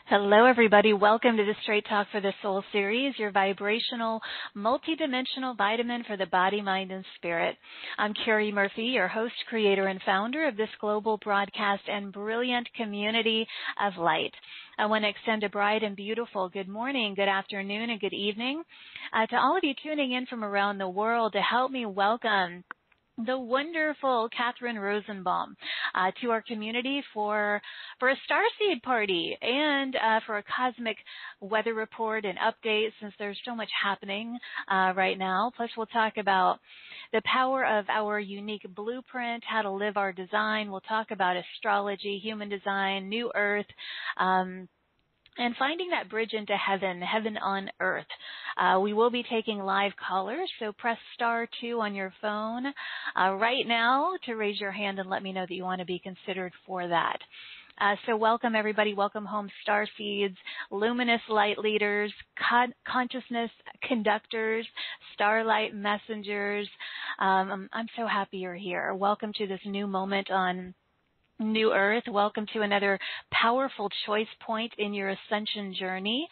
Hello, everybody. Welcome to the Straight Talk for the Soul series, your vibrational, multidimensional vitamin for the body, mind, and spirit. I'm Cari Murphy, your host, creator, and founder of this global broadcast and brilliant community of light. I want to extend a bright and beautiful good morning, good afternoon, and good evening to all of you tuning in from around the world to help me welcome the wonderful Catherine Rosenbaum to our community for a Starseed party and for a cosmic weather report and update, since there's so much happening right now. Plus, we'll talk about the power of our unique blueprint, how to live our design. We'll talk about astrology, human design, new earth, and finding that bridge into heaven, heaven on earth. We will be taking live callers, so press *2 on your phone right now to raise your hand and let me know that you want to be considered for that. So welcome, everybody. Welcome home, Starseeds, luminous light leaders, consciousness conductors, starlight messengers. I'm so happy you're here. Welcome to this new moment on New Earth. Welcome to another powerful choice point in your ascension journey.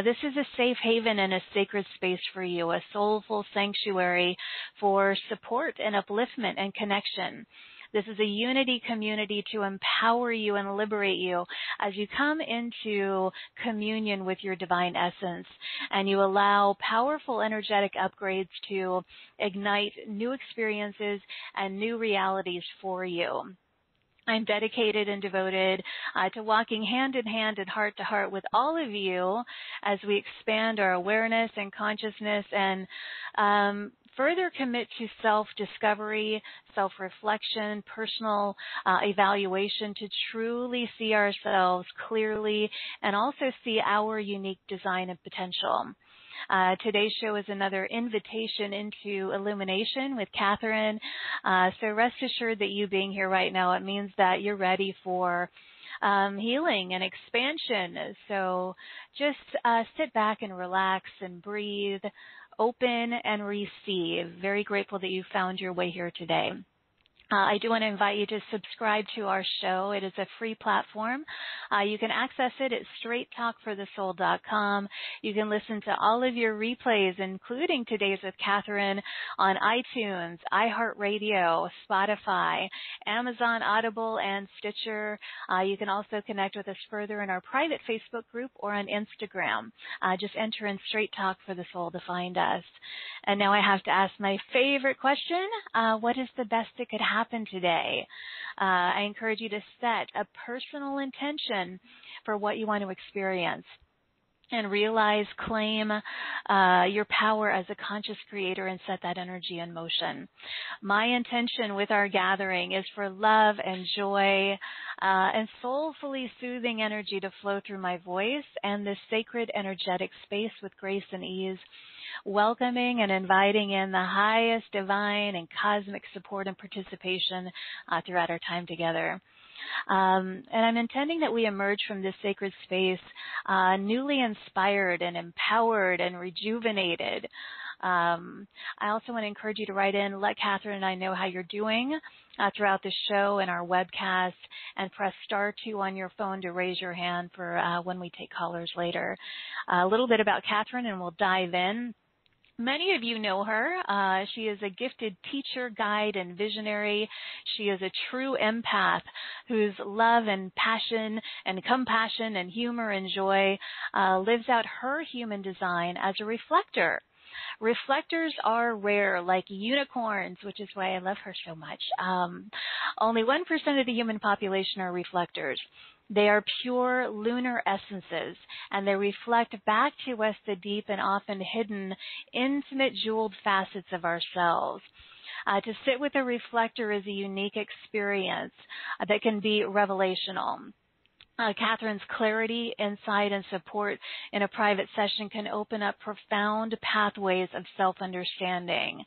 This is a safe haven and a sacred space for you, a soulful sanctuary for support and upliftment and connection. This is a unity community to empower you and liberate you as you come into communion with your divine essence and you allow powerful energetic upgrades to ignite new experiences and new realities for you. I'm dedicated and devoted to walking hand in hand and heart to heart with all of you as we expand our awareness and consciousness and further commit to self-discovery, self-reflection, personal evaluation to truly see ourselves clearly and also see our unique design and potential. Today's show is another invitation into illumination with Catherine. So rest assured that you being here right now, it means that you're ready for healing and expansion. So just sit back and relax and breathe, open and receive. Very grateful that you found your way here today. I do want to invite you to subscribe to our show. It is a free platform. You can access it at straighttalkforthesoul.com. You can listen to all of your replays, including today's with Catherine, on iTunes, iHeartRadio, Spotify, Amazon Audible, and Stitcher. You can also connect with us further in our private Facebook group or on Instagram. Just enter in Straight Talk for the Soul to find us. And now I have to ask my favorite question. What is the best that could happen today? I encourage you to set a personal intention for what you want to experience and realize, claim your power as a conscious creator and set that energy in motion. My intention with our gathering is for love and joy and soulfully soothing energy to flow through my voice and this sacred energetic space with grace and ease, welcoming and inviting in the highest divine and cosmic support and participation throughout our time together. And I'm intending that we emerge from this sacred space newly inspired and empowered and rejuvenated. I also want to encourage you to write in, let Catherine and I know how you're doing throughout the show and our webcast, and press *2 on your phone to raise your hand for when we take callers later. A little bit about Catherine and we'll dive in. Many of you know her. She is a gifted teacher, guide, and visionary. She is a true empath whose love and passion and compassion and humor and joy lives out her human design as a reflector. Reflectors are rare, like unicorns, which is why I love her so much. Only 1% of the human population are reflectors. They are pure lunar essences, and they reflect back to us the deep and often hidden, intimate, jeweled facets of ourselves. To sit with a reflector is a unique experience that can be revelational. Catherine's clarity, insight, and support in a private session can open up profound pathways of self-understanding.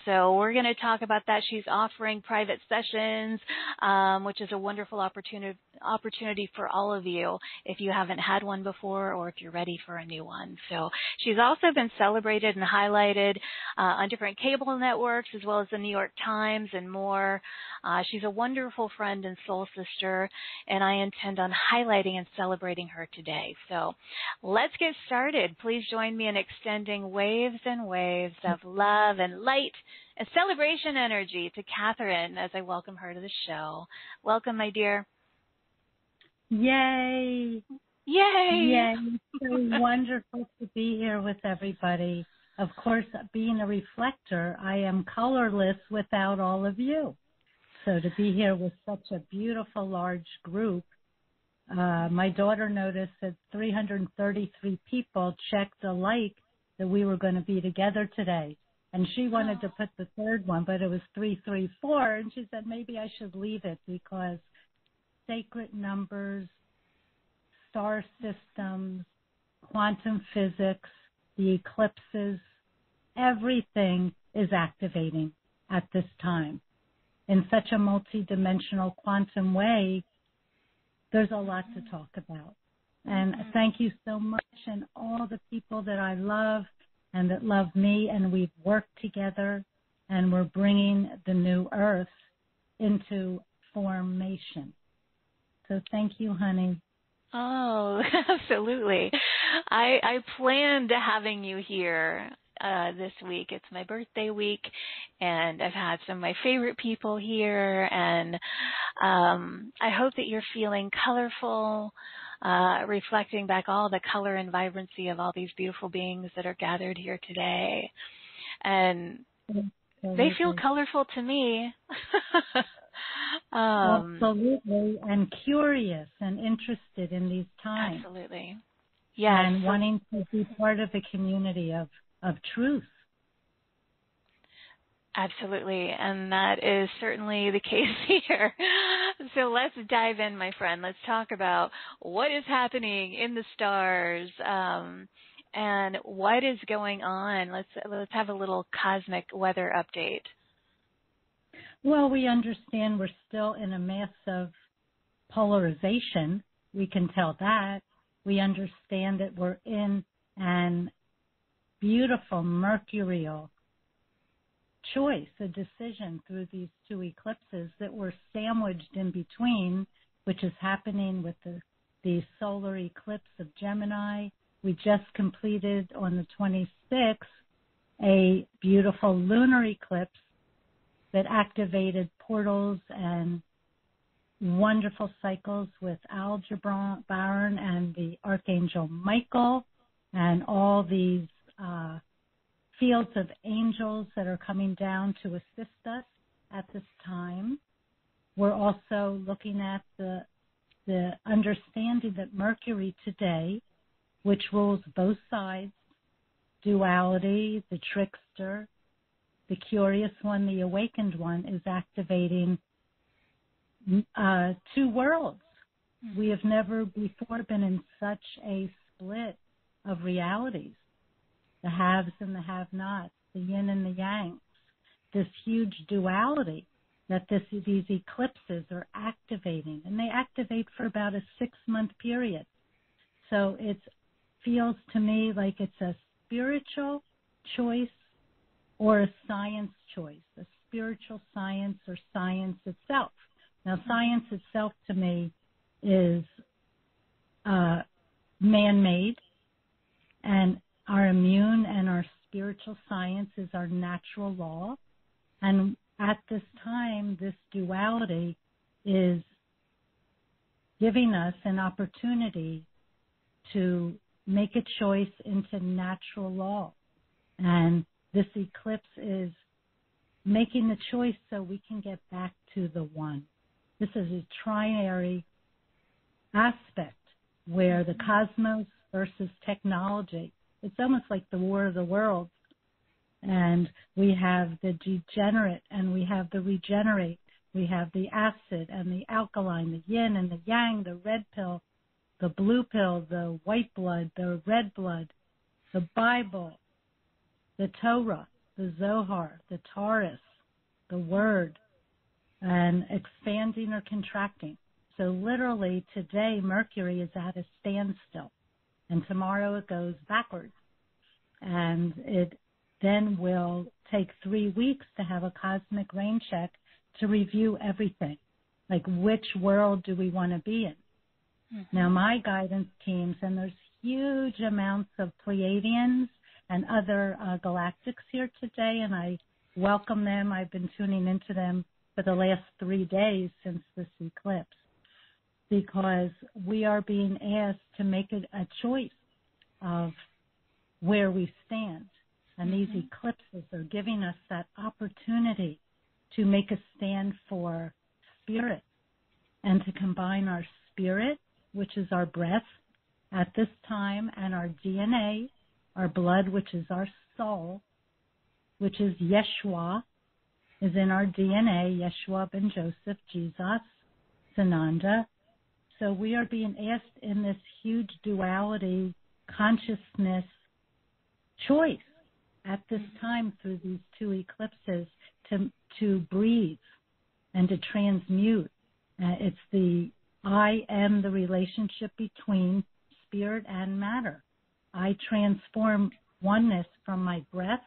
So we're going to talk about that. She's offering private sessions, which is a wonderful opportunity for all of you if you haven't had one before or if you're ready for a new one. So she's also been celebrated and highlighted on different cable networks as well as the New York Times and more. She's a wonderful friend and soul sister, and I intend on highlighting and celebrating her today. So let's get started. Please join me in extending waves and waves of love and light and celebration energy to Catherine as I welcome her to the show. Welcome, my dear. Yay! Yay! Yay! It's so wonderful to be here with everybody. Of course, being a reflector, I am colorless without all of you. So to be here with such a beautiful, large group, my daughter noticed that 333 people checked alike that we were going to be together today. And she wanted to put the third one, but it was 334. And she said, maybe I should leave it because sacred numbers, star systems, quantum physics, the eclipses, everything is activating at this time. In such a multidimensional quantum way, there's a lot to talk about. And thank you so much, and all the people that I love and that love me, and we've worked together, and we're bringing the new earth into formation. So thank you, honey. Oh, absolutely. I planned having you here this week. It's my birthday week, and I've had some of my favorite people here, and I hope that you're feeling colorful, reflecting back all the color and vibrancy of all these beautiful beings that are gathered here today. And they feel colorful to me. Absolutely, and curious and interested in these times. Absolutely. Yes. And wanting to be part of a community of truth. Absolutely, and that is certainly the case here. So let's dive in, my friend. Let's talk about what is happening in the stars and what is going on. Let's have a little cosmic weather update. Well, we understand we're still in a massive polarization. We can tell that. We understand that we're in an beautiful mercurial choice, a decision through these two eclipses that were sandwiched in between, which is happening with the solar eclipse of Gemini. We just completed on the 26th a beautiful lunar eclipse that activated portals and wonderful cycles with Aldebaran and the Archangel Michael and all these fields of angels that are coming down to assist us at this time. We're also looking at the understanding that Mercury today, which rules both sides, duality, the trickster, the curious one, the awakened one, is activating two worlds. We have never before been in such a split of realities. The haves and the have-nots, the yin and the yang, this huge duality that these eclipses are activating. And they activate for about a 6-month period. So it feels to me like it's a spiritual choice or a science choice, a spiritual science or science itself. Now, science itself to me is man-made, and our immune and our spiritual science is our natural law. And at this time, this duality is giving us an opportunity to make a choice into natural law. And this eclipse is making the choice so we can get back to the one. This is a trinary aspect where the cosmos versus technology. It's almost like the war of the worlds. And we have the degenerate and we have the regenerate. We have the acid and the alkaline, the yin and the yang, the red pill, the blue pill, the white blood, the red blood, the Bible, the Torah. the Zohar, the Taurus, the Word, and expanding or contracting. So literally today Mercury is at a standstill, and tomorrow it goes backwards. And it then will take 3 weeks to have a cosmic rain check to review everything. Like, which world do we want to be in? Mm-hmm. Now, my guidance teams, and there's huge amounts of Pleiadians and other galactics here today, and I welcome them. I've been tuning into them for the last 3 days since this eclipse, because we are being asked to make it a choice of where we stand. And these eclipses are giving us that opportunity to make a stand for spirit and to combine our spirit, which is our breath at this time, and our DNA, our blood, which is our soul, which is Yeshua, is in our DNA, Yeshua ben Joseph, Jesus, Sananda. So we are being asked in this huge duality consciousness choice at this time through these 2 eclipses to breathe and to transmute. It's the I am the relationship between spirit and matter. I transform oneness from my breath,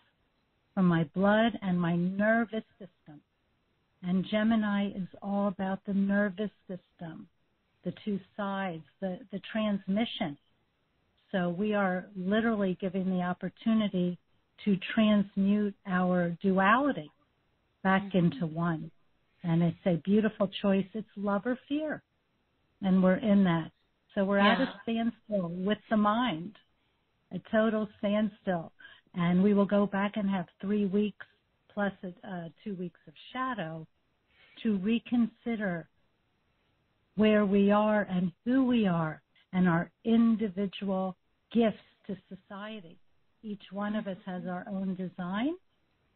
from my blood, and my nervous system. And Gemini is all about the nervous system, the 2 sides, the transmission. So we are literally given the opportunity to transmute our duality back into one. And it's a beautiful choice. It's love or fear. And we're in that. So we're at a standstill with the mind, a total standstill. And we will go back and have 3 weeks plus 2 weeks of shadow to reconsider where we are and who we are and our individual gifts to society. Each one of us has our own design,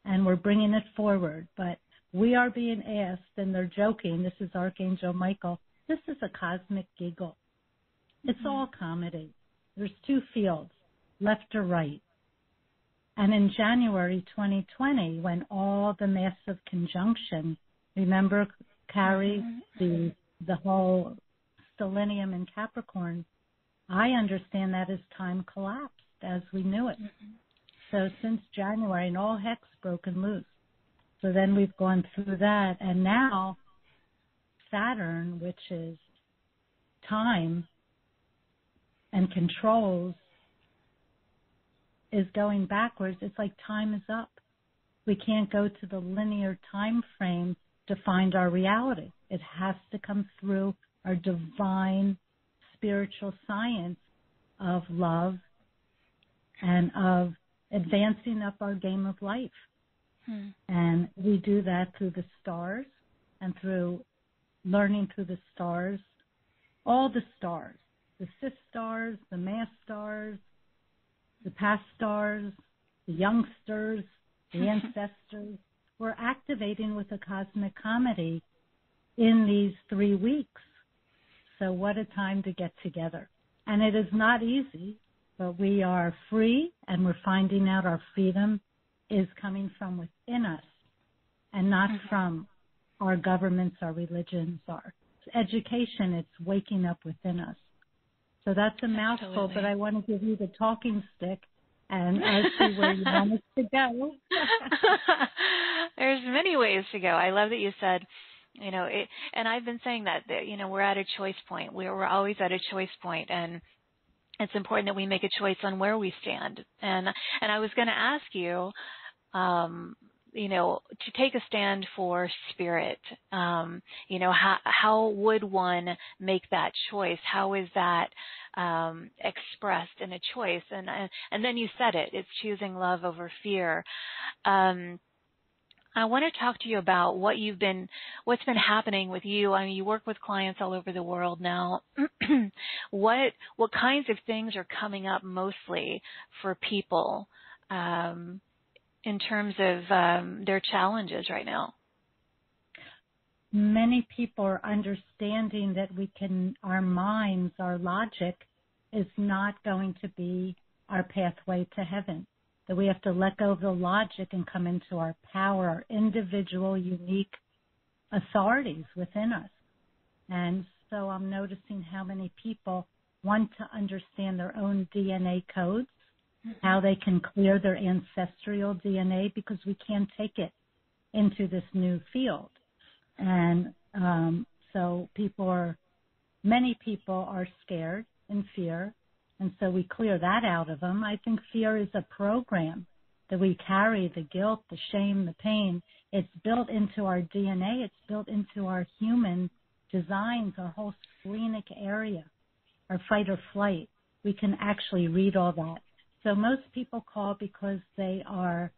and we're bringing it forward. But we are being asked, and they're joking, this is Archangel Michael, this is a cosmic giggle. It's all comedy. There's 2 fields, left or right. And in January 2020, when all the massive conjunction, remember, Cari, the whole stellium in Capricorn, I understand that as time collapsed as we knew it. So since January, and all heck's broken loose. So then we've gone through that, and now Saturn, which is time and controls, is going backwards. It's like time is up. We can't go to the linear time frame to find our reality. It has to come through our divine spiritual science of love and of advancing up our game of life. And we do that through the stars and through learning through the stars, all the stars, the cis stars, the mass stars, the past stars, the youngsters, the ancestors. We're activating with a cosmic comedy in these 3 weeks. So what a time to get together. And it is not easy, but we are free, and we're finding out our freedom is coming from within us and not from our governments, our religions, our education. It's waking up within us. So that's a mouthful, but I want to give you the talking stick and see where you want us to go. There's many ways to go. I love that you said, and I've been saying that, we're at a choice point. We're always at a choice point, and it's important that we make a choice on where we stand. And I was going to ask you, to take a stand for spirit. How would one make that choice? How is that expressed in a choice? And then you said it. It's choosing love over fear. I want to talk to you about what's been happening with you. I mean, you work with clients all over the world now. What kinds of things are coming up mostly for people in terms of their challenges right now? Many people are understanding that our minds, our logic is not going to be our pathway to heaven. that we have to let go of the logic and come into our power, our individual, unique authorities within us. And so I'm noticing how many people want to understand their own DNA codes, how they can clear their ancestral DNA, because we can't take it into this new field. And so many people are scared and fear, and so we clear that out of them. I think fear is a program that we carry, the guilt, the shame, the pain. It's built into our DNA. It's built into our human designs, our whole splenic area, our fight or flight. We can actually read all that. So most people call because they are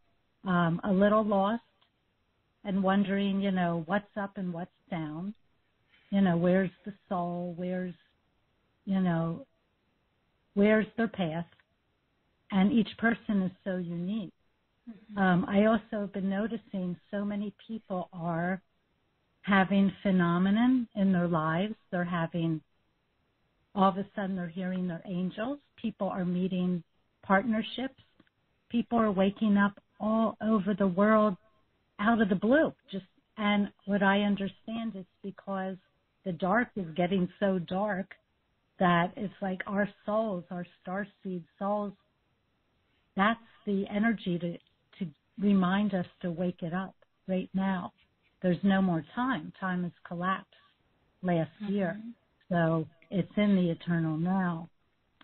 a little lost and wondering, what's up and what's down. Where's the soul? Where's their path? And each person is so unique. I also have been noticing so many people are having phenomenon in their lives. They're having, all of a sudden they're hearing their angels. People are meeting partnerships. People are waking up all over the world out of the blue. And what I understand is because the dark is getting so dark that it's like our souls, our starseed souls, that's the energy to remind us to wake it up right now. There's no more time. Time has collapsed last year. So it's in the eternal now.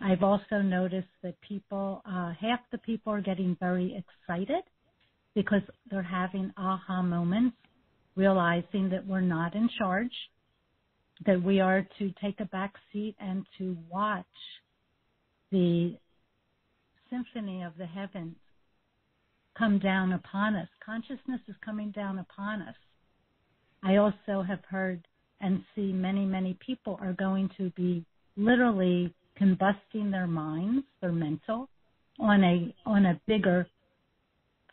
I've also noticed that people, half the people are getting very excited because they're having aha moments, realizing that we're not in charge, that we are to take a back seat and to watch the symphony of the heavens come down upon us. Consciousness is coming down upon us. I also have heard and see many, many people are going to be literally combusting their minds, their mental, on a bigger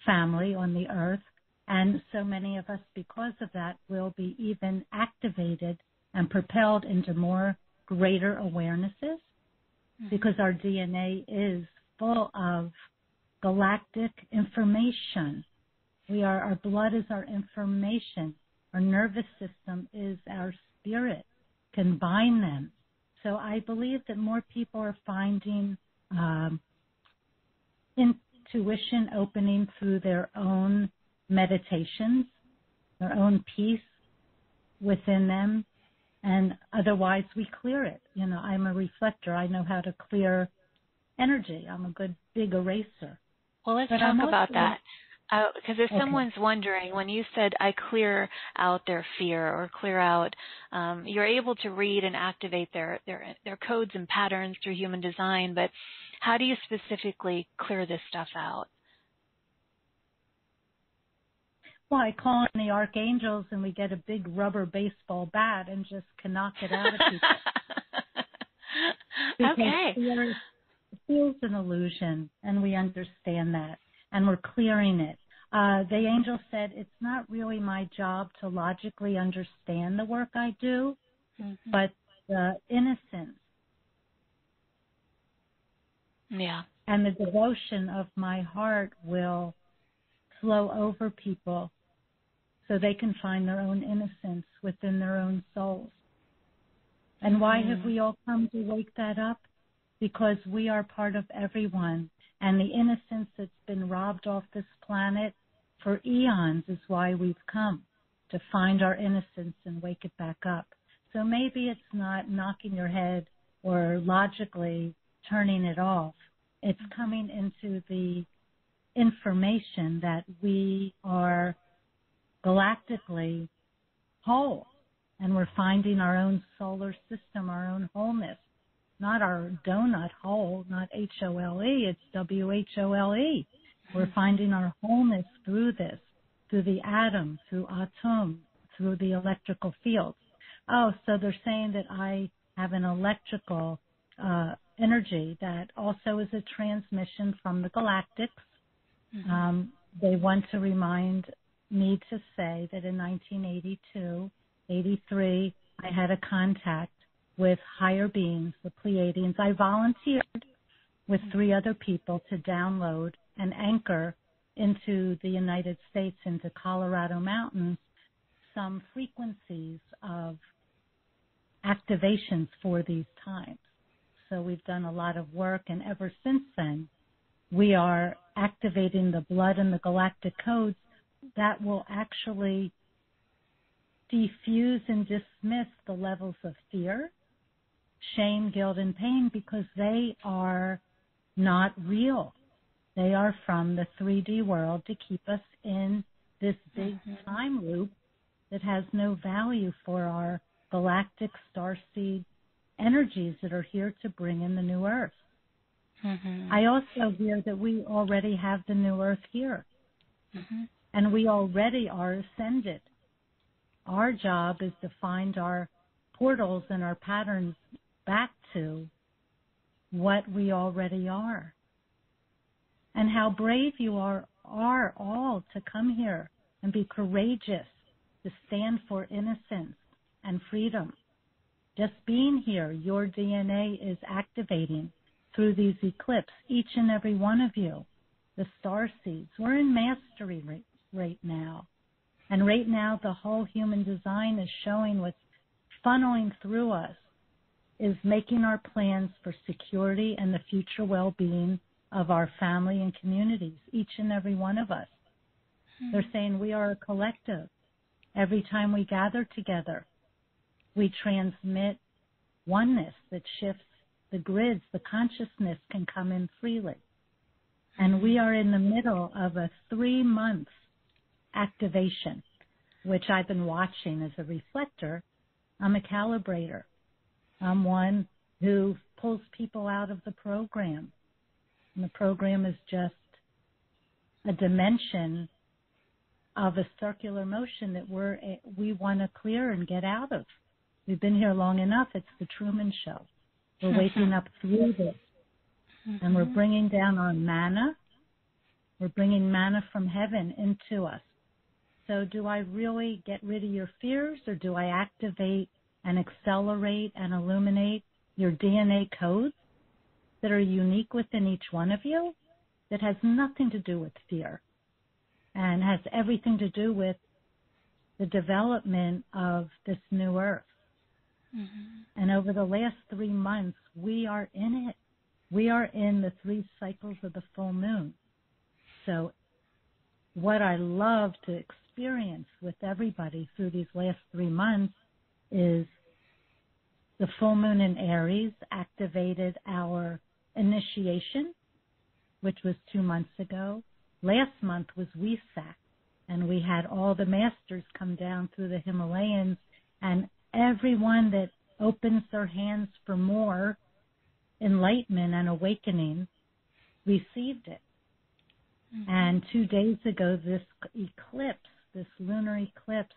family on the earth. And so many of us, because of that, will be even activated and propelled into more greater awarenesses, because our DNA is full of galactic information. Our blood is our information. Our nervous system is our spirit. Combine them. So I believe that more people are finding intuition opening through their own meditations, their own peace within them, and otherwise we clear it. I'm a reflector. I know how to clear energy. I'm a good big eraser. Well, let's talk about that. Because if someone's wondering, when you said I clear out their fear or clear out, you're able to read and activate their codes and patterns through human design, but how do you specifically clear this stuff out? Well, I call in the archangels and we get a big rubber baseball bat and just can knock it out of people. Okay. Fear is an illusion, and we understand that. And we're clearing it. The angel said, it's not really my job to logically understand the work I do, but the innocence and the devotion of my heart will flow over people so they can find their own innocence within their own souls. And why have we all come to wake that up? Because we are part of everyone. And the innocence that's been robbed off this planet for eons is why we've come, to find our innocence and wake it back up. So maybe it's not knocking your head or logically turning it off. It's coming into the information that we are galactically whole, and we're finding our own solar system, our own wholeness. Not our donut hole, not H-O-L-E, it's W-H-O-L-E. We're finding our wholeness through this, through the atom, through atom, through the electrical fields. Oh, so they're saying that I have an electrical energy that also is a transmission from the galactics. They want to remind me to say that in 1982, 83, I had a contact with higher beings, the Pleiadians. I volunteered with 3 other people to download an anchor into the United States, into Colorado mountains, some frequencies of activations for these times. So we've done a lot of work, and ever since then, we are activating the blood and the galactic codes that will actually diffuse and dismiss the levels of fear, shame, guilt, and pain, because they are not real. They are from the 3D world to keep us in this big time loop that has no value for our galactic starseed energies that are here to bring in the new earth. I also hear that we already have the new earth here, and we already are ascended. Our job is to find our portals and our patterns back to what we already are. And how brave you are all to come here and be courageous, to stand for innocence and freedom. Just being here, your DNA is activating through these eclipses, each and every one of you, the Starseeds. We're in mastery right now. And right now, the whole human design is showing what's funneling through us is making our plans for security and the future well-being of our family and communities, each and every one of us. They're saying we are a collective. Every time we gather together, we transmit oneness that shifts the grids. The consciousness can come in freely. And we are in the middle of a 3-month activation, which I've been watching as a reflector. I'm a calibrator. I'm one who pulls people out of the program. And the program is just a dimension of a circular motion that we want to clear and get out of. We've been here long enough. It's the Truman Show. We're waking up through this. And we're bringing down our mana. We're bringing mana from heaven into us. So do I really get rid of your fears, or do I activate and accelerate and illuminate your DNA codes that are unique within each one of you, that has nothing to do with fear and has everything to do with the development of this new earth? And over the last 3 months, we are in it. We are in the 3 cycles of the full moon. So what I love to experience with everybody through these last 3 months is the full moon in Aries activated our initiation, which was 2 months ago. Last month was Wesak, and we had all the masters come down through the Himalayas, and everyone that opens their hands for more enlightenment and awakening received it. And 2 days ago, this eclipse, this lunar eclipse,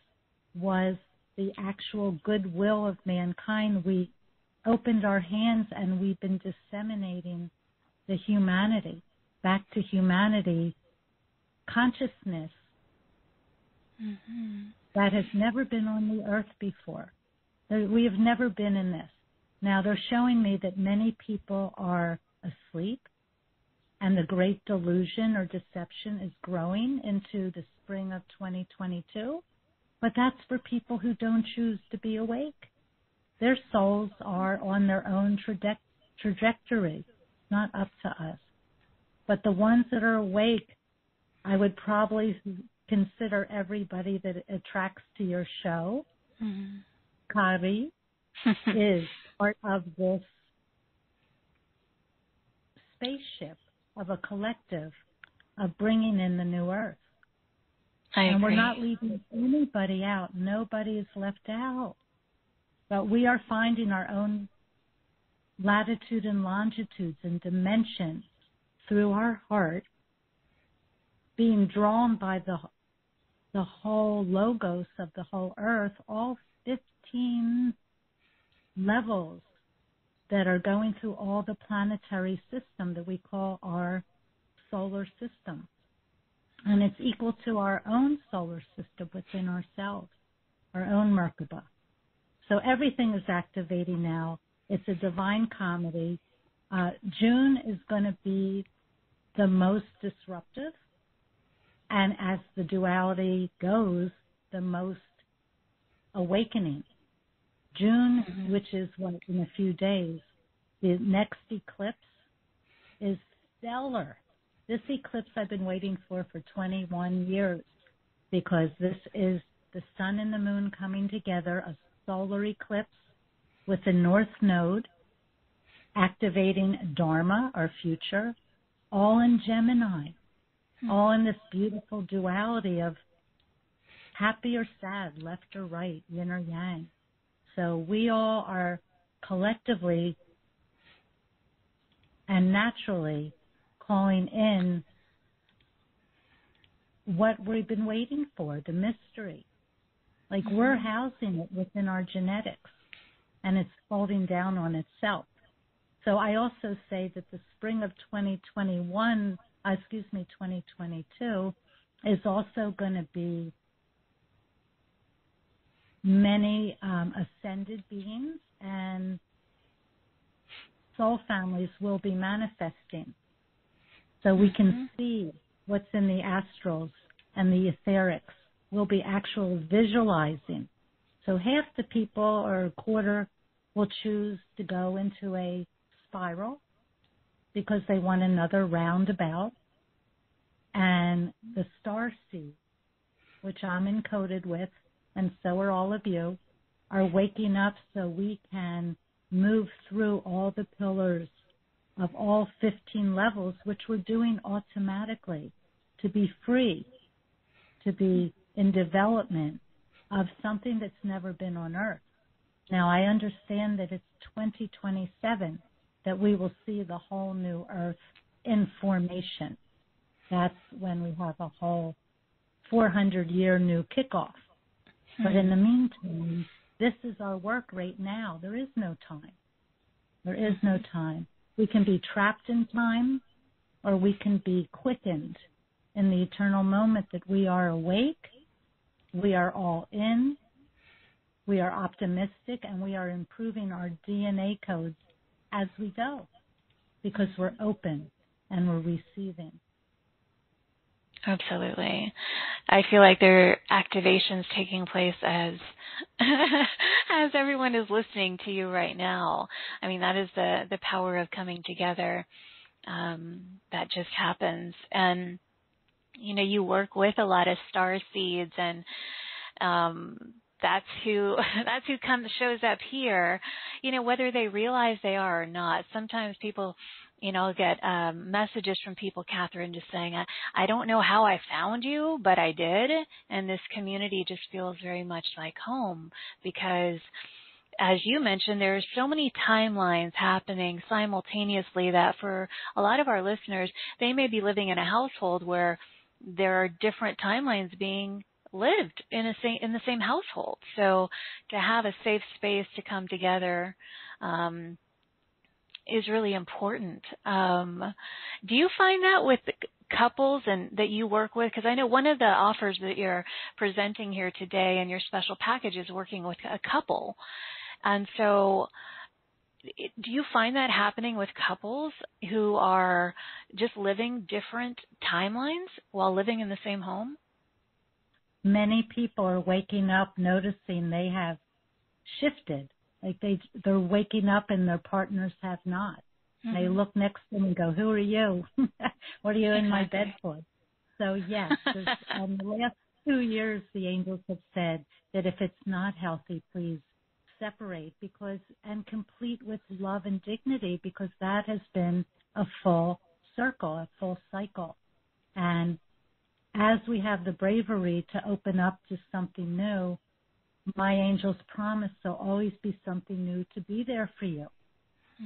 was the actual goodwill of mankind. We opened our hands, and we've been disseminating the humanity, back to humanity, consciousness that has never been on the earth before. We have never been in this. Now, they're showing me that many people are asleep, and the great delusion or deception is growing into the spring of 2022. But that's for people who don't choose to be awake. Their souls are on their own trajectory, not up to us. But the ones that are awake, I would probably consider everybody that attracts to your show. Cari is part of this spaceship of a collective of bringing in the new earth. And we're not leaving anybody out. Nobody is left out. But we are finding our own latitude and longitudes and dimensions through our heart, being drawn by the whole logos of the whole earth, all 15 levels that are going through all the planetary system that we call our solar system. And it's equal to our own solar system within ourselves, our own Merkaba. So everything is activating now. It's a divine comedy. June is going to be the most disruptive, and as the duality goes, the most awakening. June, which is what, in a few days, the next eclipse is stellar. This eclipse I've been waiting for 21 years, because this is the sun and the moon coming together, a solar eclipse with the north node activating Dharma, our future, all in Gemini, all in this beautiful duality of happy or sad, left or right, yin or yang. So we all are collectively and naturally calling in what we've been waiting for, the mystery. Like we're housing it within our genetics, and it's folding down on itself. So I also say that the spring of 2022 is also going to be many ascended beings and soul families will be manifesting. So we can see what's in the astrals and the etherics. We'll be actually visualizing. So half the people, or a quarter, will choose to go into a spiral because they want another roundabout. And the Starseed, which I'm encoded with, and so are all of you, are waking up so we can move through all the pillars of all 15 levels, which we're doing automatically, to be free, to be in development of something that's never been on Earth. Now, I understand that it's 2027 that we will see the whole new Earth in formation. That's when we have a whole 400-year new kickoff. But in the meantime, this is our work right now. There is no time. There is no time. We can be trapped in time, or we can be quickened in the eternal moment that we are awake, we are all in, we are optimistic, and we are improving our DNA codes as we go because we're open and we're receiving. Absolutely. I feel like there are activations taking place as as everyone is listening to you right now. I mean, that is the power of coming together. That just happens. And, you know, you work with a lot of Starseeds, and that's who shows up here, you know, whether they realize they are or not. Sometimes people, you know, get messages from people, Catherine, just saying, I don't know how I found you, but I did. And this community just feels very much like home because, as you mentioned, there are so many timelines happening simultaneously that for a lot of our listeners, they may be living in a household where there are different timelines being lived in the same household. So to have a safe space to come together is really important. Do you find that with couples and that you work with? Because I know one of the offers that you're presenting here today in your special package is working with a couple. And so do you find that happening with couples who are just living different timelines while living in the same home? Many people are waking up noticing they have shifted. Like they're waking up and their partners have not. Mm-hmm. They look next to them and go, "Who are you? What are you in my bed for?" So yes, the last 2 years the angels have said that if it's not healthy, please separate and complete with love and dignity, because that has been a full circle, a full cycle. And as we have the bravery to open up to something new, my angels promise there'll always be something new to be there for you,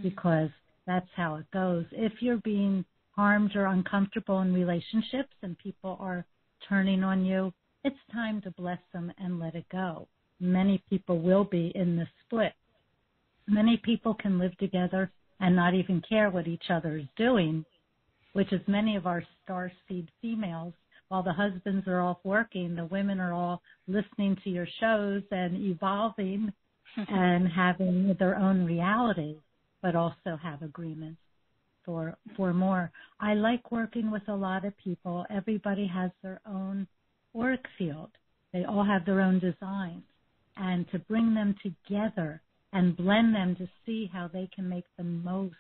because that's how it goes. If you're being harmed or uncomfortable in relationships and people are turning on you, it's time to bless them and let it go. Many people will be in the split. Many people can live together and not even care what each other is doing, which is many of our Starseed females. While the husbands are off working, the women are all listening to your shows and evolving and having their own reality, but also have agreements. for more. I like working with a lot of people. Everybody has their own auric field. They all have their own designs. And to bring them together and blend them to see how they can make the most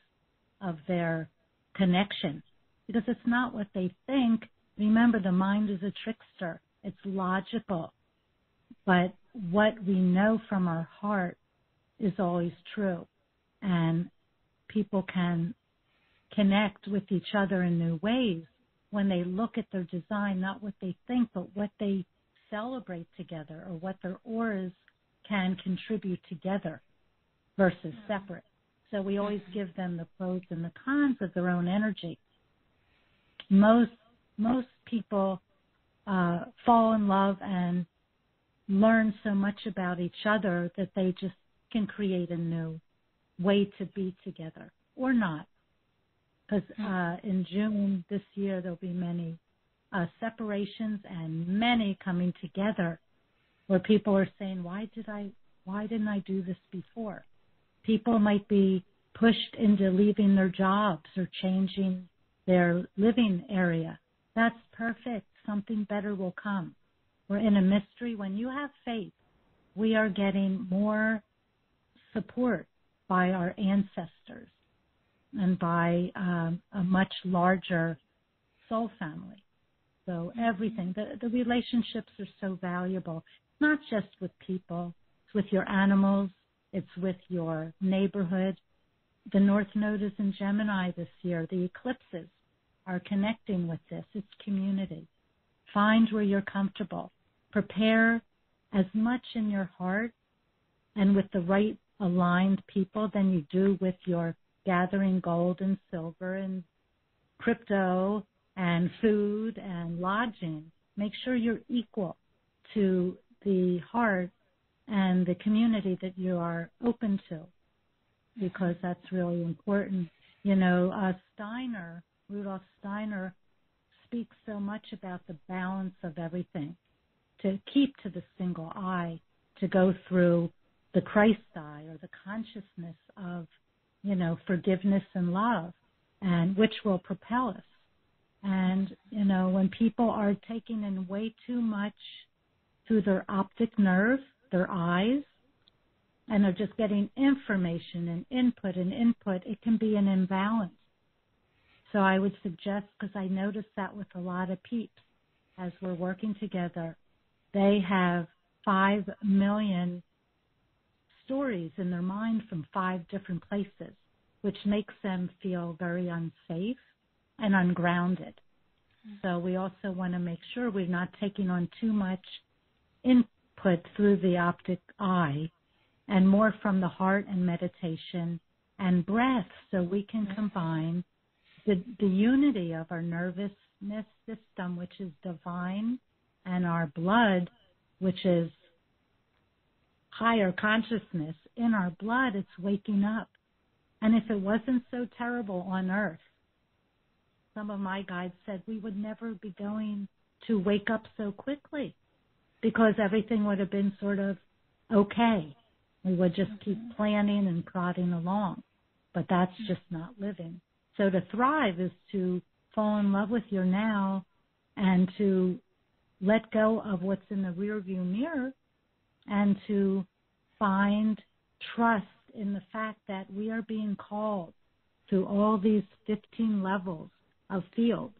of their connection. Because it's not what they think. Remember, the mind is a trickster. It's logical. But what we know from our heart is always true. And people can connect with each other in new ways when they look at their design, not what they think, but what they celebrate together or what their auras can contribute together versus separate. So we always give them the pros and the cons of their own energy. Most people fall in love and learn so much about each other that they just can create a new way to be together, or not. Because in June this year, there'll be many separations and many coming together where people are saying, why didn't I do this before? People might be pushed into leaving their jobs or changing their living area. That's perfect. Something better will come. We're in a mystery. When you have faith, we are getting more support by our ancestors and by a much larger soul family. So everything, the relationships are so valuable, not just with people, it's with your animals, it's with your neighborhood. The North Node is in Gemini this year. The eclipses are connecting with this. It's community. Find where you're comfortable. Prepare as much in your heart and with the right aligned people than you do with your gathering gold and silver and crypto and food and lodging. Make sure you're equal to the heart and the community that you are open to, because that's really important. You know, Rudolf Steiner speaks so much about the balance of everything, to keep to the single eye, to go through the Christ eye or the consciousness of, you know, forgiveness and love, and which will propel us. And, you know, when people are taking in way too much through their optic nerve, their eyes, and they're just getting information and input, it can be an imbalance. So I would suggest, because I noticed that with a lot of peeps as we're working together, they have 5 million stories in their mind from 5 different places, which makes them feel very unsafe and ungrounded. So we also want to make sure we're not taking on too much input through the optic eye, and more from the heart and meditation and breath, so we can combine the unity of our nervousness system, which is divine, and our blood, which is higher consciousness. In our blood, it's waking up. And if it wasn't so terrible on Earth, some of my guides said we would never be going to wake up so quickly, because everything would have been sort of okay. We would just keep planning and plodding along. But that's just not living. So to thrive is to fall in love with your now and to let go of what's in the rearview mirror and to find trust in the fact that we are being called through all these 15 levels of field.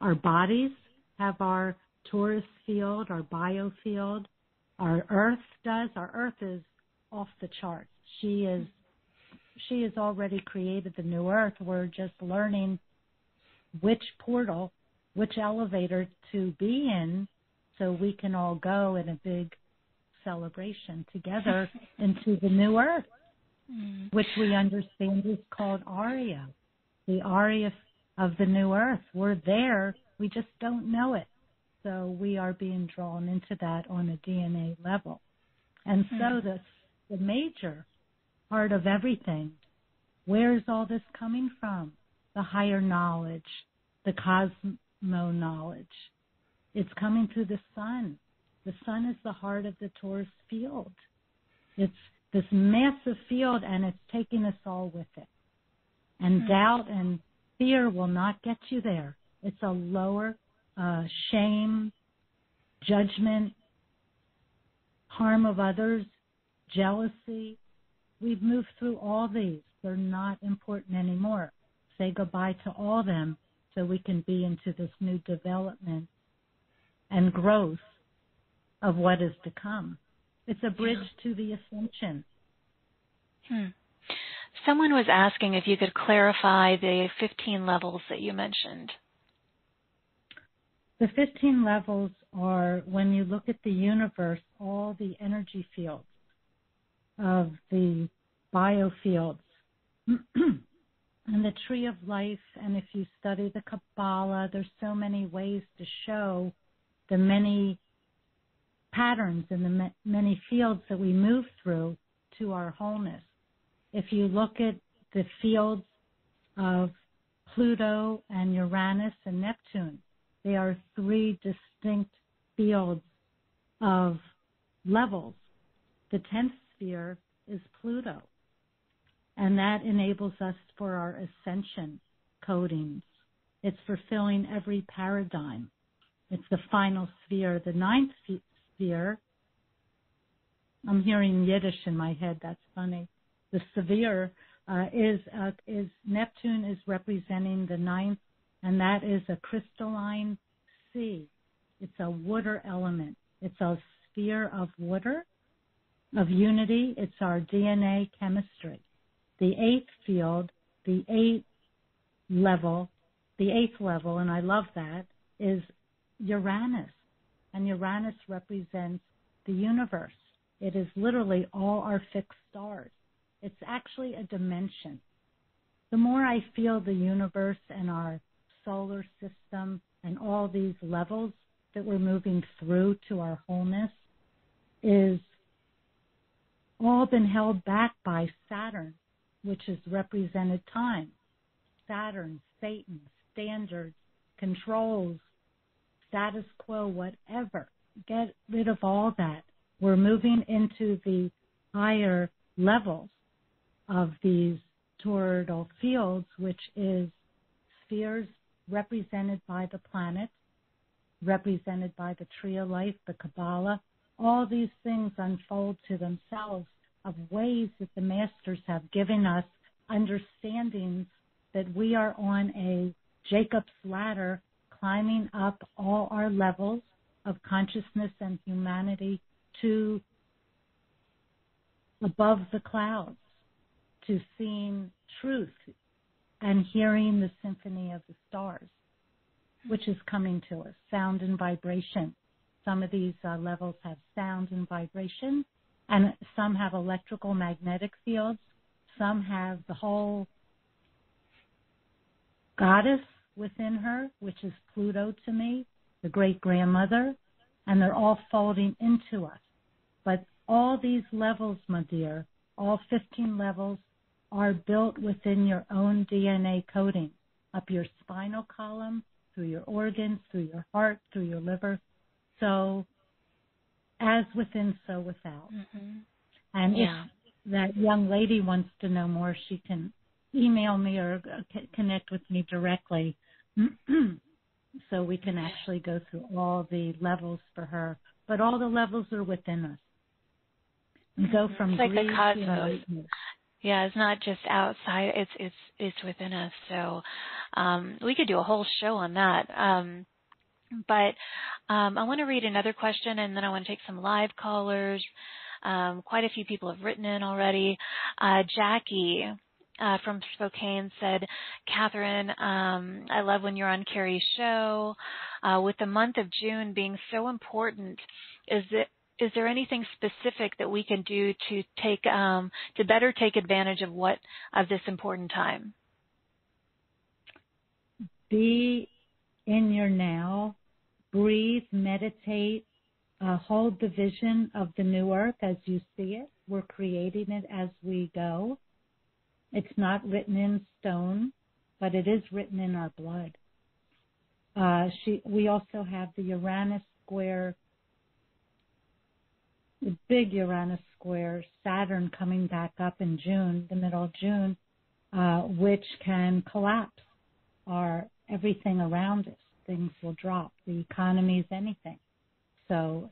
Our bodies have our Taurus field, our biofield. Our Earth does. Our Earth is off the charts. She has already created the new Earth. We're just learning which portal, which elevator to be in, so we can all go in a big celebration together into the new Earth, which we understand is called Aria, the Aria of the new Earth. We're there. We just don't know it. So we are being drawn into that on a DNA level. And so the major part of everything, where's all this coming from? The higher knowledge, the cosmo knowledge. It's coming through the sun. The sun is the heart of the Taurus field. It's this massive field, and it's taking us all with it. And doubt and fear will not get you there. It's a lower shame, judgment, harm of others, jealousy. We've moved through all these. They're not important anymore. Say goodbye to all of them so we can be into this new development and growth of what is to come. It's a bridge to the ascension. Someone was asking if you could clarify the 15 levels that you mentioned. The 15 levels are, when you look at the universe, all the energy fields of the biofields and the tree of life. And if you study the Kabbalah, there's so many ways to show the many patterns and the many fields that we move through to our wholeness. If you look at the fields of Pluto and Uranus and Neptune, they are three distinct fields of levels. The 10th sphere is Pluto, and that enables us for our ascension codings. It's fulfilling every paradigm. It's the final sphere. The 9th sphere, I'm hearing Yiddish in my head, that's funny. The sphere is Neptune is representing the 9th, and that is a crystalline sea. It's a water element. It's a sphere of water, of unity. It's our DNA chemistry. The 8th field, the 8th level, and I love that, is Uranus. And Uranus represents the universe. It is literally all our fixed stars. It's actually a dimension. The more I feel the universe and our solar system and all these levels that we're moving through to our wholeness is all been held back by Saturn, which has represented time. Saturn, Satan, standards, controls, status quo, whatever. Get rid of all that. We're moving into the higher levels of these toroidal fields, which is spheres represented by the planet, represented by the tree of life, the Kabbalah. All these things unfold to themselves of ways that the masters have given us understandings that we are on a Jacob's ladder, climbing up all our levels of consciousness and humanity to above the clouds, to seeing truth and hearing the symphony of the stars, which is coming to us, sound and vibration. Some of these levels have sound and vibration, and some have electrical magnetic fields. Some have the whole goddess within her, which is Pluto to me, the great-grandmother, and they're all folding into us. But all these levels, my dear, all 15 levels, are built within your own DNA coding, up your spinal column, through your organs, through your heart, through your liver. So, as within, so without. Mm-hmm. And if that young lady wants to know more, she can email me or connect with me directly so we can actually go through all the levels for her. But all the levels are within us. We go from it's like grief the cosmos. Yeah, it's not just outside; it's within us. So we could do a whole show on that. But I want to read another question, and then I want to take some live callers. Quite a few people have written in already. Jackie from Spokane said, Catherine, I love when you're on Cari's show. With the month of June being so important, is there anything specific that we can do to take to better take advantage of this important time? Be in your now. Breathe, meditate, hold the vision of the new earth as you see it. We're creating it as we go. It's not written in stone, but it is written in our blood. We also have the Uranus square, the big Uranus square, Saturn coming back up in June, the middle of June, which can collapse everything around us. Things will drop. The economy is anything. So,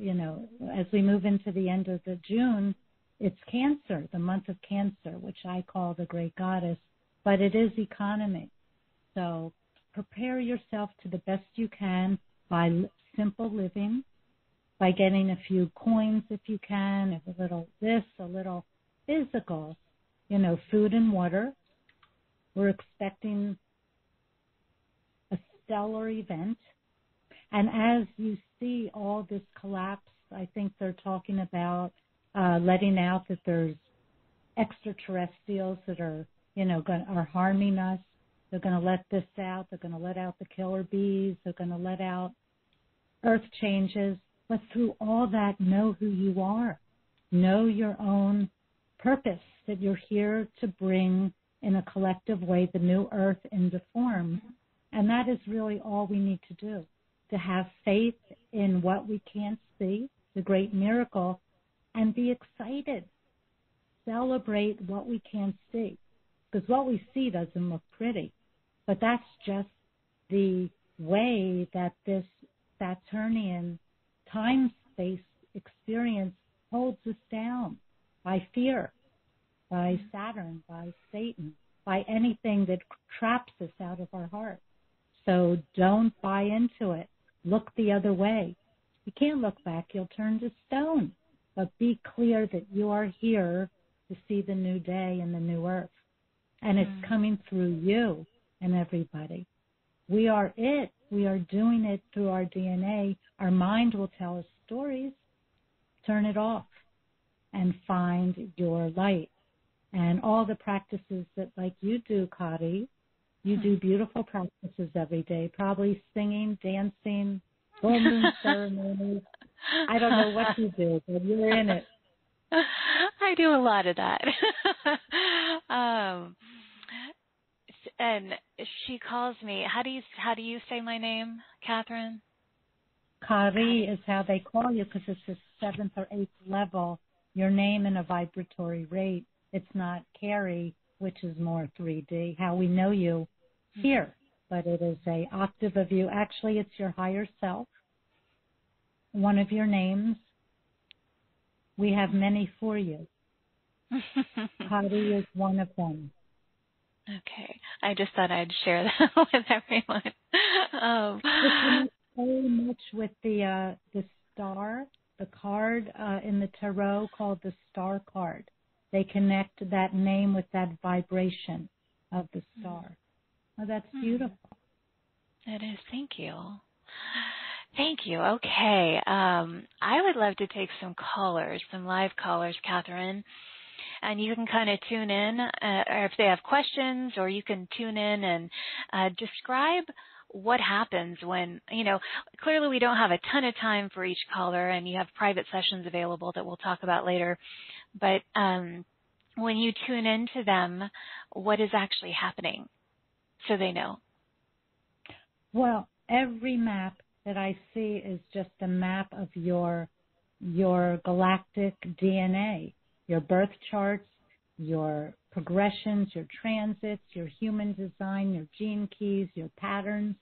as we move into the end of the June, it's Cancer, the month of Cancer, which I call the great goddess, but it is economy. So prepare yourself to the best you can by simple living, by getting a few coins if you can, a little this, a little physical, food and water. We're expecting a stellar event. And as you see all this collapse, I think they're talking about letting out that there's extraterrestrials that are, are harming us. They're going to let this out. They're going to let out the killer bees. They're going to let out earth changes. But through all that, know who you are. Know your own purpose, that you're here to bring in a collective way the new earth into form. And that is really all we need to do, to have faith in what we can't see, the great miracle, and be excited. Celebrate what we can't see, because what we see doesn't look pretty. But that's just the way that this Saturnian time-space experience holds us down by fear, by Saturn, by Satan, by anything that traps us out of our heart. So don't buy into it. Look the other way. You can't look back. You'll turn to stone. But be clear that you are here to see the new day and the new earth. And it's coming through you and everybody. We are it. We are doing it through our DNA. Our mind will tell us stories. Turn it off and find your light. And all the practices that, like you do, Cari, you do beautiful practices every day, probably singing, dancing, full moon ceremonies. I don't know what you do, but you're in it. I do a lot of that. And she calls me. How do you say my name, Catherine? Cari is how they call you, because it's the 7th or 8th level. Your name in a vibratory rate. It's not Cari, which is more 3D. How we know you here, but it is a octave of you. Actually, it's your higher self. One of your names. We have many for you. Cari is one of them. Okay. I just thought I'd share that with everyone. It connects so much with the star, the card in the tarot called the star card. They connect that name with that vibration of the star. Oh, that's beautiful. It is. Thank you. Thank you. Okay. I would love to take some callers, some live callers, Catherine. And you can kind of tune in, or if they have questions, or you can tune in and describe what happens when, clearly we don't have a ton of time for each caller, and you have private sessions available that we'll talk about later. But when you tune into them, what is actually happening so they know? Well, every map that I see is just a map of your galactic DNA, your birth charts, your progressions, your transits, your human design, your gene keys, your patterns,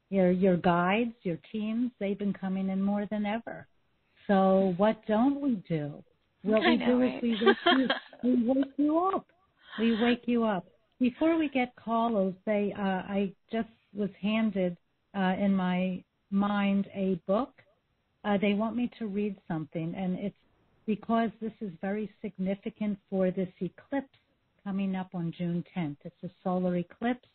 your guides, your teams. They've been coming in more than ever. So what don't we do? What we do is we wake you up. We wake you up. Before we get callers, I just was handed in my mind a book. They want me to read something, and it's because this is very significant for this eclipse coming up on June 10th. It's a solar eclipse.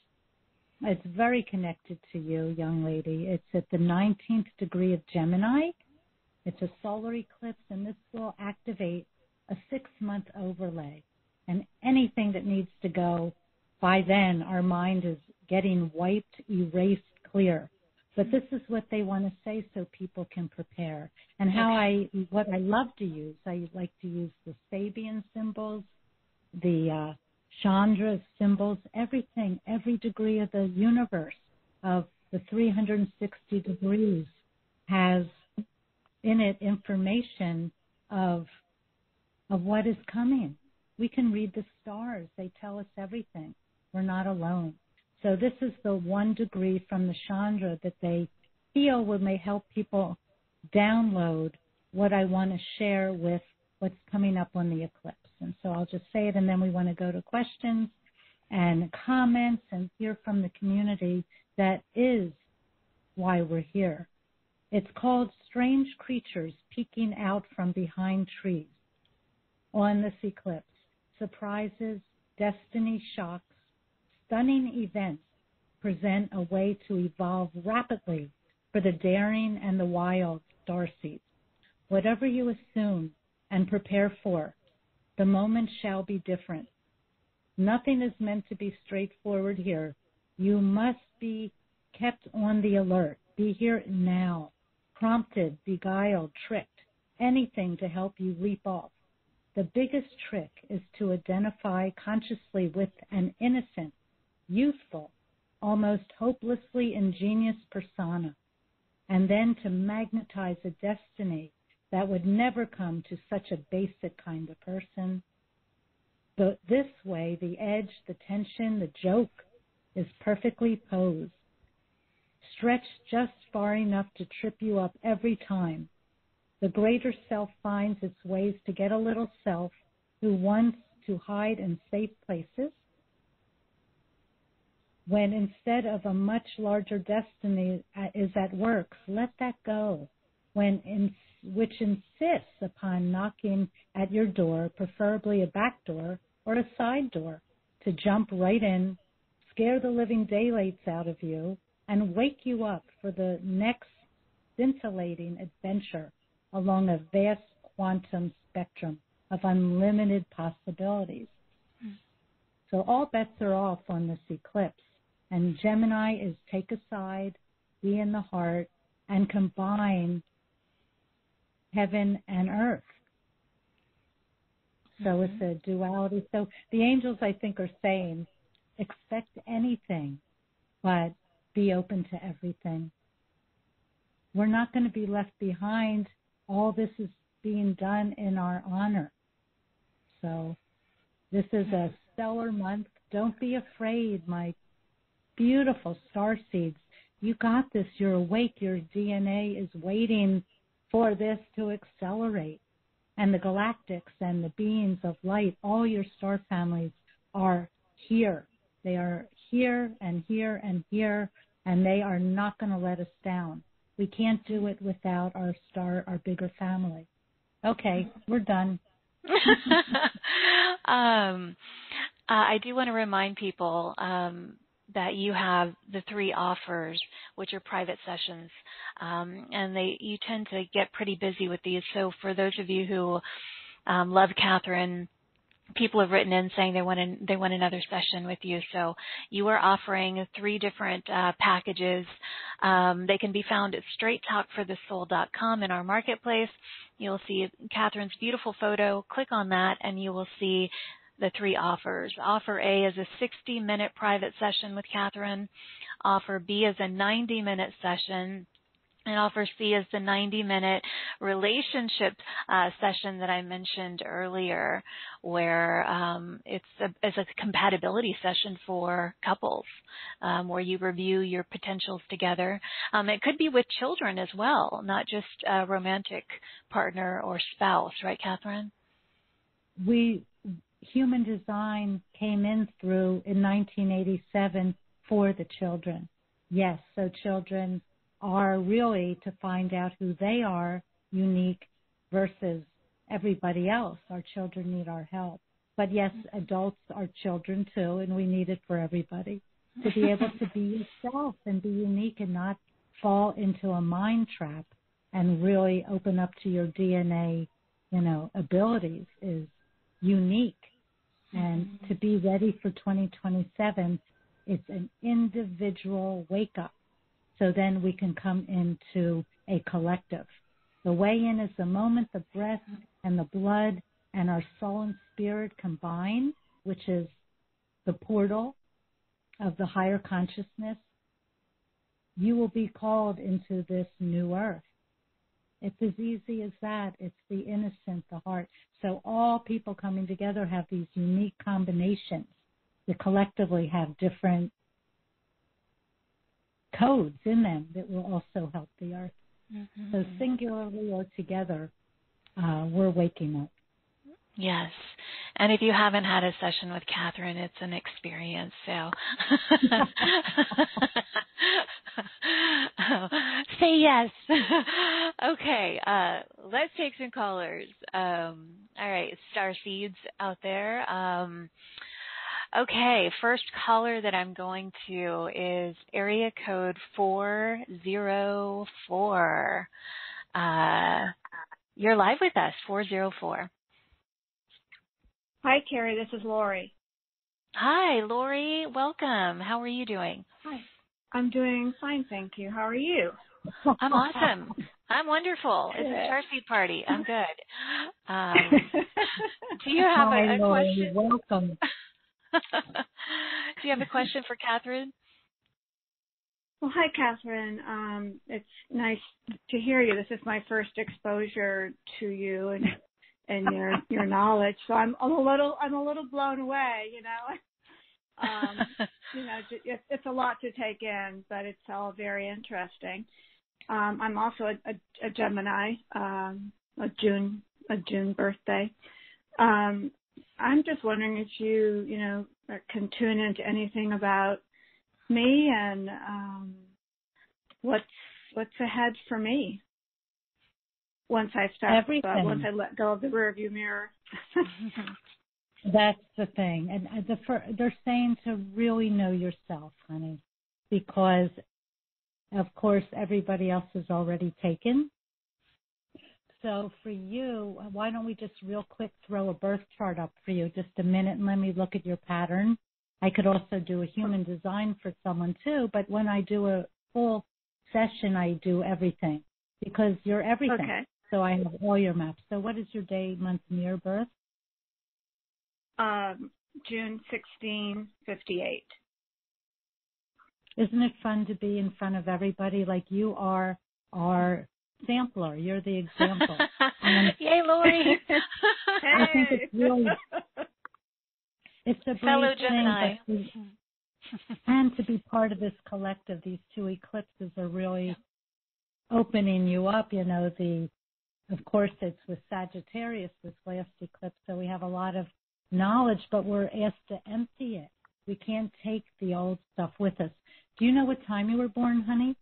It's very connected to you, young lady. It's at the 19th degree of Gemini. It's a solar eclipse, and this will activate a 6-month overlay. And anything that needs to go, by then our mind is getting wiped, erased, clear. But this is what they want to say so people can prepare. And what I love to use, I like to use the Sabian symbols, the Chandra symbols, everything, every degree of the universe of the 360 degrees has in it information of what is coming. We can read the stars. They tell us everything. We're not alone. So this is the 1 degree from the Chandra that they feel may help people download what I want to share with what's coming up on the eclipse. And so I'll just say it, and then we want to go to questions and comments and hear from the community. That is why we're here. It's called Strange Creatures Peeking Out from Behind Trees. On this eclipse, surprises, destiny shocks, stunning events present a way to evolve rapidly for the daring and the wild starseeds. Whatever you assume and prepare for, the moment shall be different. Nothing is meant to be straightforward here. You must be kept on the alert. Be here now, prompted, beguiled, tricked, anything to help you leap off. The biggest trick is to identify consciously with an innocent, youthful, almost hopelessly ingenious persona, and then to magnetize a destiny that would never come to such a basic kind of person. This way, the edge, the tension, the joke is perfectly posed, stretched just far enough to trip you up every time. The greater self finds its ways to get a little self who wants to hide in safe places, when instead of a much larger destiny is at work. Let that go, which insists upon knocking at your door, preferably a back door or a side door, to jump right in, scare the living daylights out of you, and wake you up for the next scintillating adventure along a vast quantum spectrum of unlimited possibilities. So all bets are off on this eclipse. And Gemini is take a side, be in the heart, and combine heaven and earth. So it's a duality. So the angels, I think, are saying, expect anything, but be open to everything. We're not going to be left behind. All this is being done in our honor. So this is a stellar month. Don't be afraid, my beautiful starseeds. You got this. You're awake. Your DNA is waiting for this to accelerate. And the galactics and the beings of light, all your star families are here. They are here and here and here, and they are not going to let us down. We can't do it without our bigger family. Okay, we're done. I do want to remind people that you have the 3 offers, which are private sessions, and you tend to get pretty busy with these. So for those of you who love Catherine, people have written in saying they want another session with you. So you are offering 3 different packages. They can be found at straighttalkforthesoul.com in our marketplace. You'll see Catherine's beautiful photo. Click on that, and you will see the 3 offers. Offer A is a 60-minute private session with Catherine. Offer B is a 90-minute session. And offer C is the 90-minute relationship session that I mentioned earlier, where it's a compatibility session for couples, where you review your potentials together. It could be with children as well, not just a romantic partner or spouse, right, Catherine? Human design came in 1987 for the children. Yes, so children are really to find out who they are, unique versus everybody else. Our children need our help. But yes, adults are children too, and we need it for everybody. To be able to be yourself and be unique and not fall into a mind trap and really open up to your DNA, abilities is unique. And to be ready for 2027, it's an individual wake-up. So then we can come into a collective. The way in is the moment the breath and the blood and our soul and spirit combine, which is the portal of the higher consciousness. You will be called into this new earth. It's as easy as that. It's the innocent, the heart. So all people coming together have these unique combinations that collectively have different codes in them that will also help the earth. Mm-hmm. So singularly or together, we're waking up. Yes. And if you haven't had a session with Catherine, it's an experience. So say yes. Okay. Let's take some callers. All right. Starseeds out there. Okay. First caller that I'm going to is area code 404. You're live with us, 404. Hi, Cari. This is Lori. Hi, Lori. Welcome. How are you doing? Hi. I'm doing fine, thank you. How are you? I'm awesome. I'm wonderful. It's a Starseed party. I'm good. Do you have a question? Welcome. Do you have a question for Catherine? Well, hi, Catherine. It's nice to hear you. This is my first exposure to you and your knowledge. So I'm a little blown away. It's a lot to take in, but it's all very interesting. I'm also a Gemini, a June birthday. I'm just wondering if you can tune into anything about me and what's ahead for me once I start, once I let go of the rearview mirror. That's the thing. And they're saying to really know yourself, honey, because, of course, everybody else is already taken. So for you, why don't we just real quick throw a birth chart up for you, just a minute, and let me look at your pattern. I could also do a human design for someone, too, but when I do a full session, I do everything because you're everything. Okay. So I have all your maps. So what is your day, month, and year of birth? June 1658. Isn't it fun to be in front of everybody? Like you are our sampler. You're the example. Yay, Lori. I think it's really, it's a fellow brave Gemini. thing, and to be part of this collective. These two eclipses are really opening you up. Of course, it's with Sagittarius, this last eclipse, so we have a lot of knowledge, but we're asked to empty it. We can't take the old stuff with us. Do you know what time you were born, honey?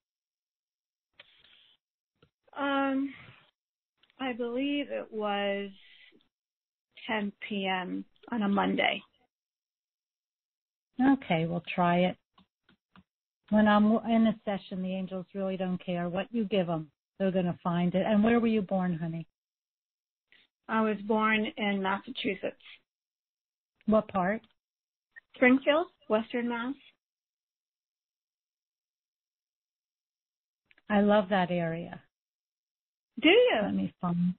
I believe it was 10 p.m. on a Monday. Okay, we'll try it. When I'm in a session, the angels really don't care what you give them. They're going to find it. And where were you born, honey? I was born in Massachusetts. What part? Springfield, Western Mass. I love that area. Do you? Let me find.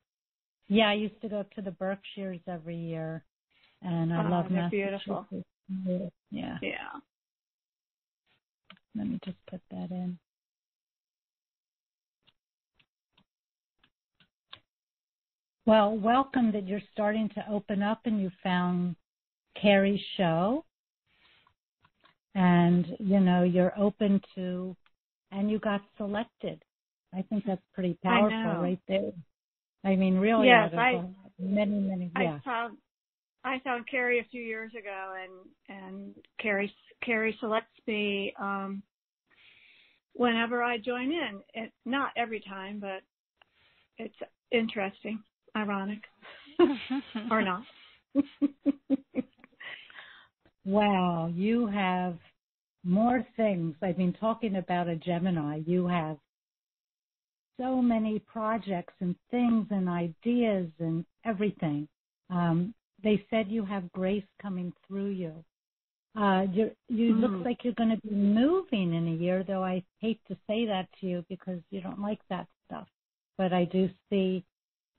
Yeah, I used to go up to the Berkshires every year, and I love Massachusetts. Beautiful. Yeah. Yeah. Let me just put that in. Well, welcome that you're starting to open up and you found Cari's show. And, you're open to, and you got selected. I think that's pretty powerful right there. I mean, really, yes, many. Yeah. I found Cari a few years ago, and Cari selects me whenever I join in. Not every time, but it's interesting, ironic, or not. Wow, you have more things. I mean, talking about a Gemini, you have so many projects and things and ideas and everything. They said you have grace coming through you. You look like you're going to be moving in a year, though I hate to say that to you because you don't like that stuff. But I do see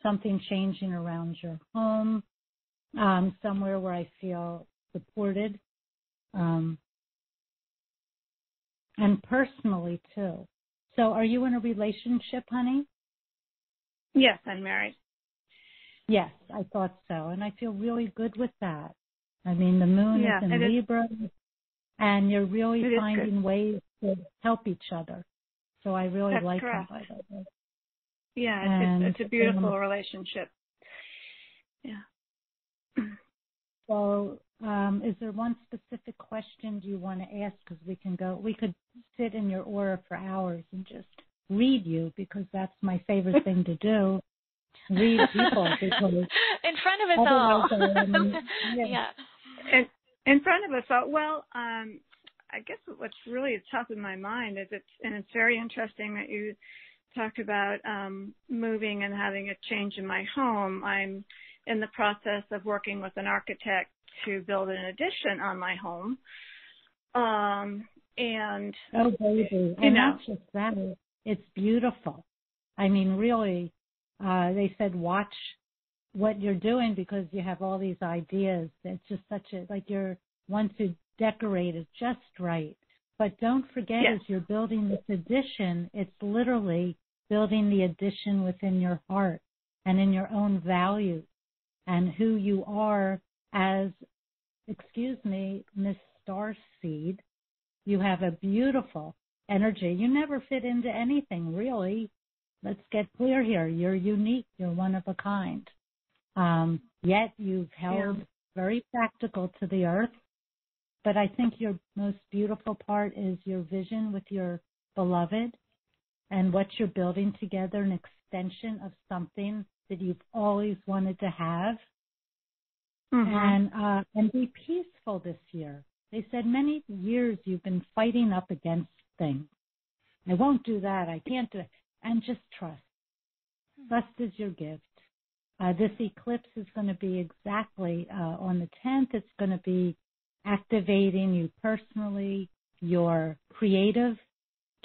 something changing around your home, somewhere where I feel supported, and personally, too. So are you in a relationship, honey? Yes, I'm married. Yes, I thought so, and I feel really good with that. I mean, the moon is in Libra, and you're really finding ways to help each other. So I really That's like correct. him, by the way. Yeah, it's a beautiful relationship. Yeah. So, is there one specific question do you want to ask? Because we could sit in your aura for hours and just read you, because that's my favorite thing to do. Read people because in front of us all. Yeah. In front of us all. Well, I guess what's really top of my mind is it's very interesting that you talked about moving and having a change in my home. I'm in the process of working with an architect to build an addition on my home. And oh, baby. And not just that, it's beautiful. I mean, really, they said watch what you're doing because you have all these ideas. It's just you want to decorate it just right. But don't forget, as you're building this addition, it's literally building the addition within your heart and in your own values and who you are as, Miss Starseed. You have a beautiful energy. You never fit into anything, really. Let's get clear here. You're unique. You're one of a kind. Yet you've held very practical to the earth. But I think your most beautiful part is your vision with your beloved and what you're building together, an extension of something that you've always wanted to have. And be peaceful this year. They said many years you've been fighting up against things. I won't do that. I can't do it. And just trust. Trust is your gift. This eclipse is going to be exactly on the 10th. It's going to be activating you personally, your creative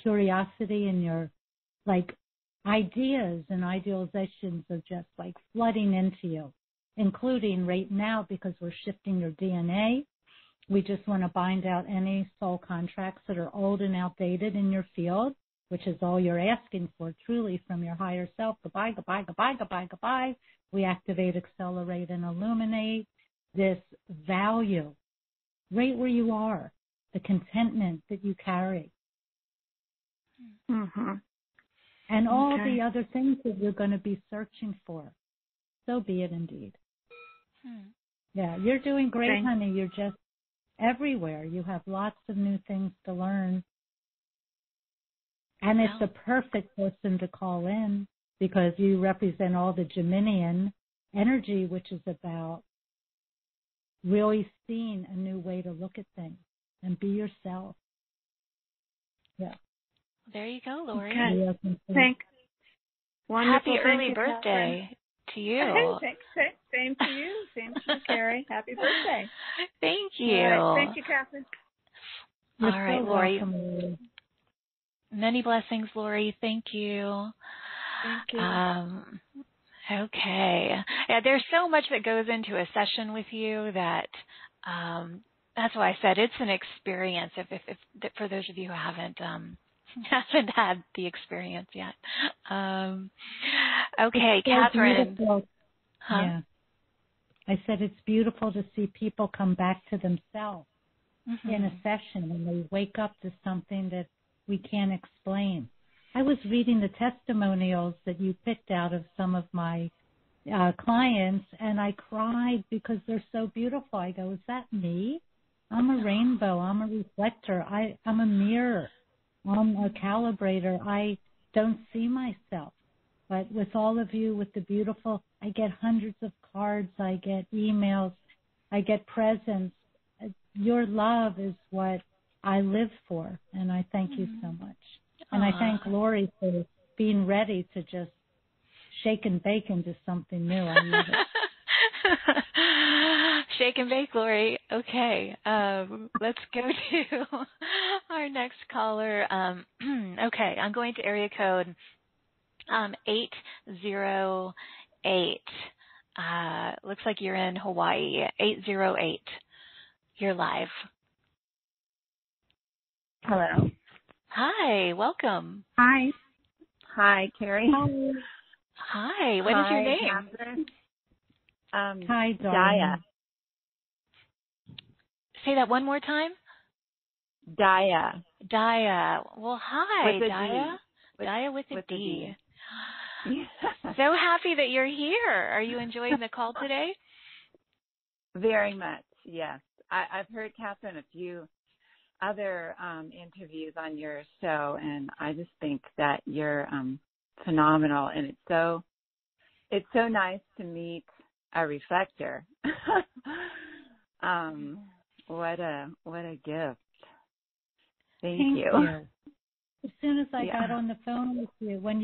curiosity and your ideas and idealizations are just flooding into you, including right now because we're shifting your DNA. We just want to bind out any soul contracts that are old and outdated in your field, which is all you're asking for truly from your higher self. Goodbye, goodbye, goodbye, goodbye, goodbye. We activate, accelerate, and illuminate this value right where you are, the contentment that you carry. And all the other things that you're going to be searching for. So be it indeed. Yeah, you're doing great, honey. You're just everywhere. You have lots of new things to learn. And it's the perfect person to call in because you represent all the Geminian energy, which is about really seeing a new way to look at things and be yourself. Yeah. There you go, Lori. Okay. Happy early birthday to you. Same to you. Same to you, Cari. Happy birthday. Thank you. All right. Thank you, Catherine. All right, Lori. Many blessings, Lori. Thank you. Thank you. Okay. Yeah, there's so much that goes into a session with you that that's why I said it's an experience. If for those of you who haven't had the experience yet. Okay, Catherine. Yeah. I said it's beautiful to see people come back to themselves in a session and they wake up to something that we can't explain. I was reading the testimonials that you picked out of some of my clients, and I cried because they're so beautiful. I go, is that me? I'm a rainbow. I'm a reflector. I'm a mirror. I'm a calibrator. I don't see myself. But with all of you, with the beautiful, I get hundreds of cards. I get emails. I get presents. Your love is what I live for, and I thank you so much. And I thank Lori for being ready to just shake and bake into something new. I love it. Shake and bake, Lori. Okay. Let's go to our next caller. Okay, I'm going to area code 808. Looks like you're in Hawaii. 808. You're live. Hello. Hi, welcome. Hi, Cari. Hi, what is your name? Catherine. Hi, Daya. Say that one more time. Daya. Daya. Well, hi, With a Daya. D. Daya with a with D. D. So happy that you're here. Are you enjoying the call today? Very much, yes. I've heard, Catherine, a few other interviews on your show, and I just think that you're phenomenal, and it's so nice to meet a reflector. What a gift. Thank you. As soon as I got on the phone with you, when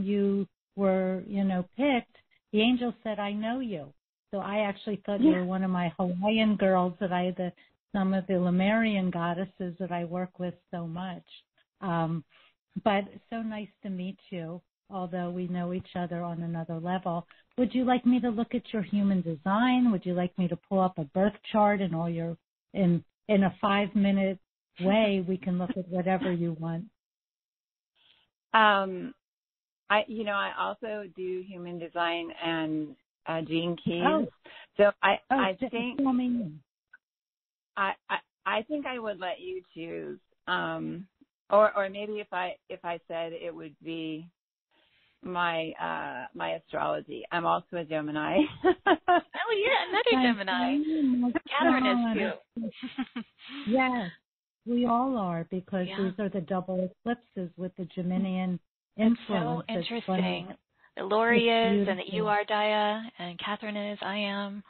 you were, picked, the angel said, "I know you." So I actually thought you were one of my Hawaiian girls that some of the Lemurian goddesses that I work with so much. But it's so nice to meet you, although we know each other on another level. Would you like me to look at your human design? Would you like me to pull up a birth chart and all your in a 5-minute way? We can look at whatever you want. I also do human design and gene keys. So I think I think I would let you choose. Or maybe if I said it would be my astrology. I'm also a Gemini. Oh yeah, another Gemini. Catherine is too. Yes, we all are, because these are the double eclipses with the Geminian influence. So interesting. That Lori is, and that you are Daya, and Catherine is, I am.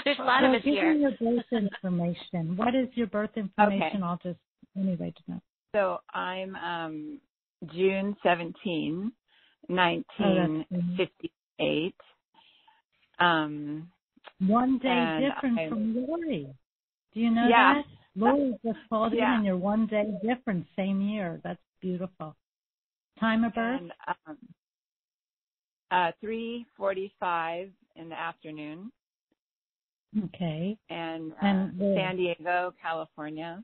There's a lot of us here. Give me your birth information. What is your birth information? Okay. I'll just anyway to know. So I'm June 17, 1958. One day different from Lori. Do you know that? Lori just called in, and you're one day different, same year. That's beautiful. Time of birth? And 3:45 in the afternoon. Okay. And San Diego, California.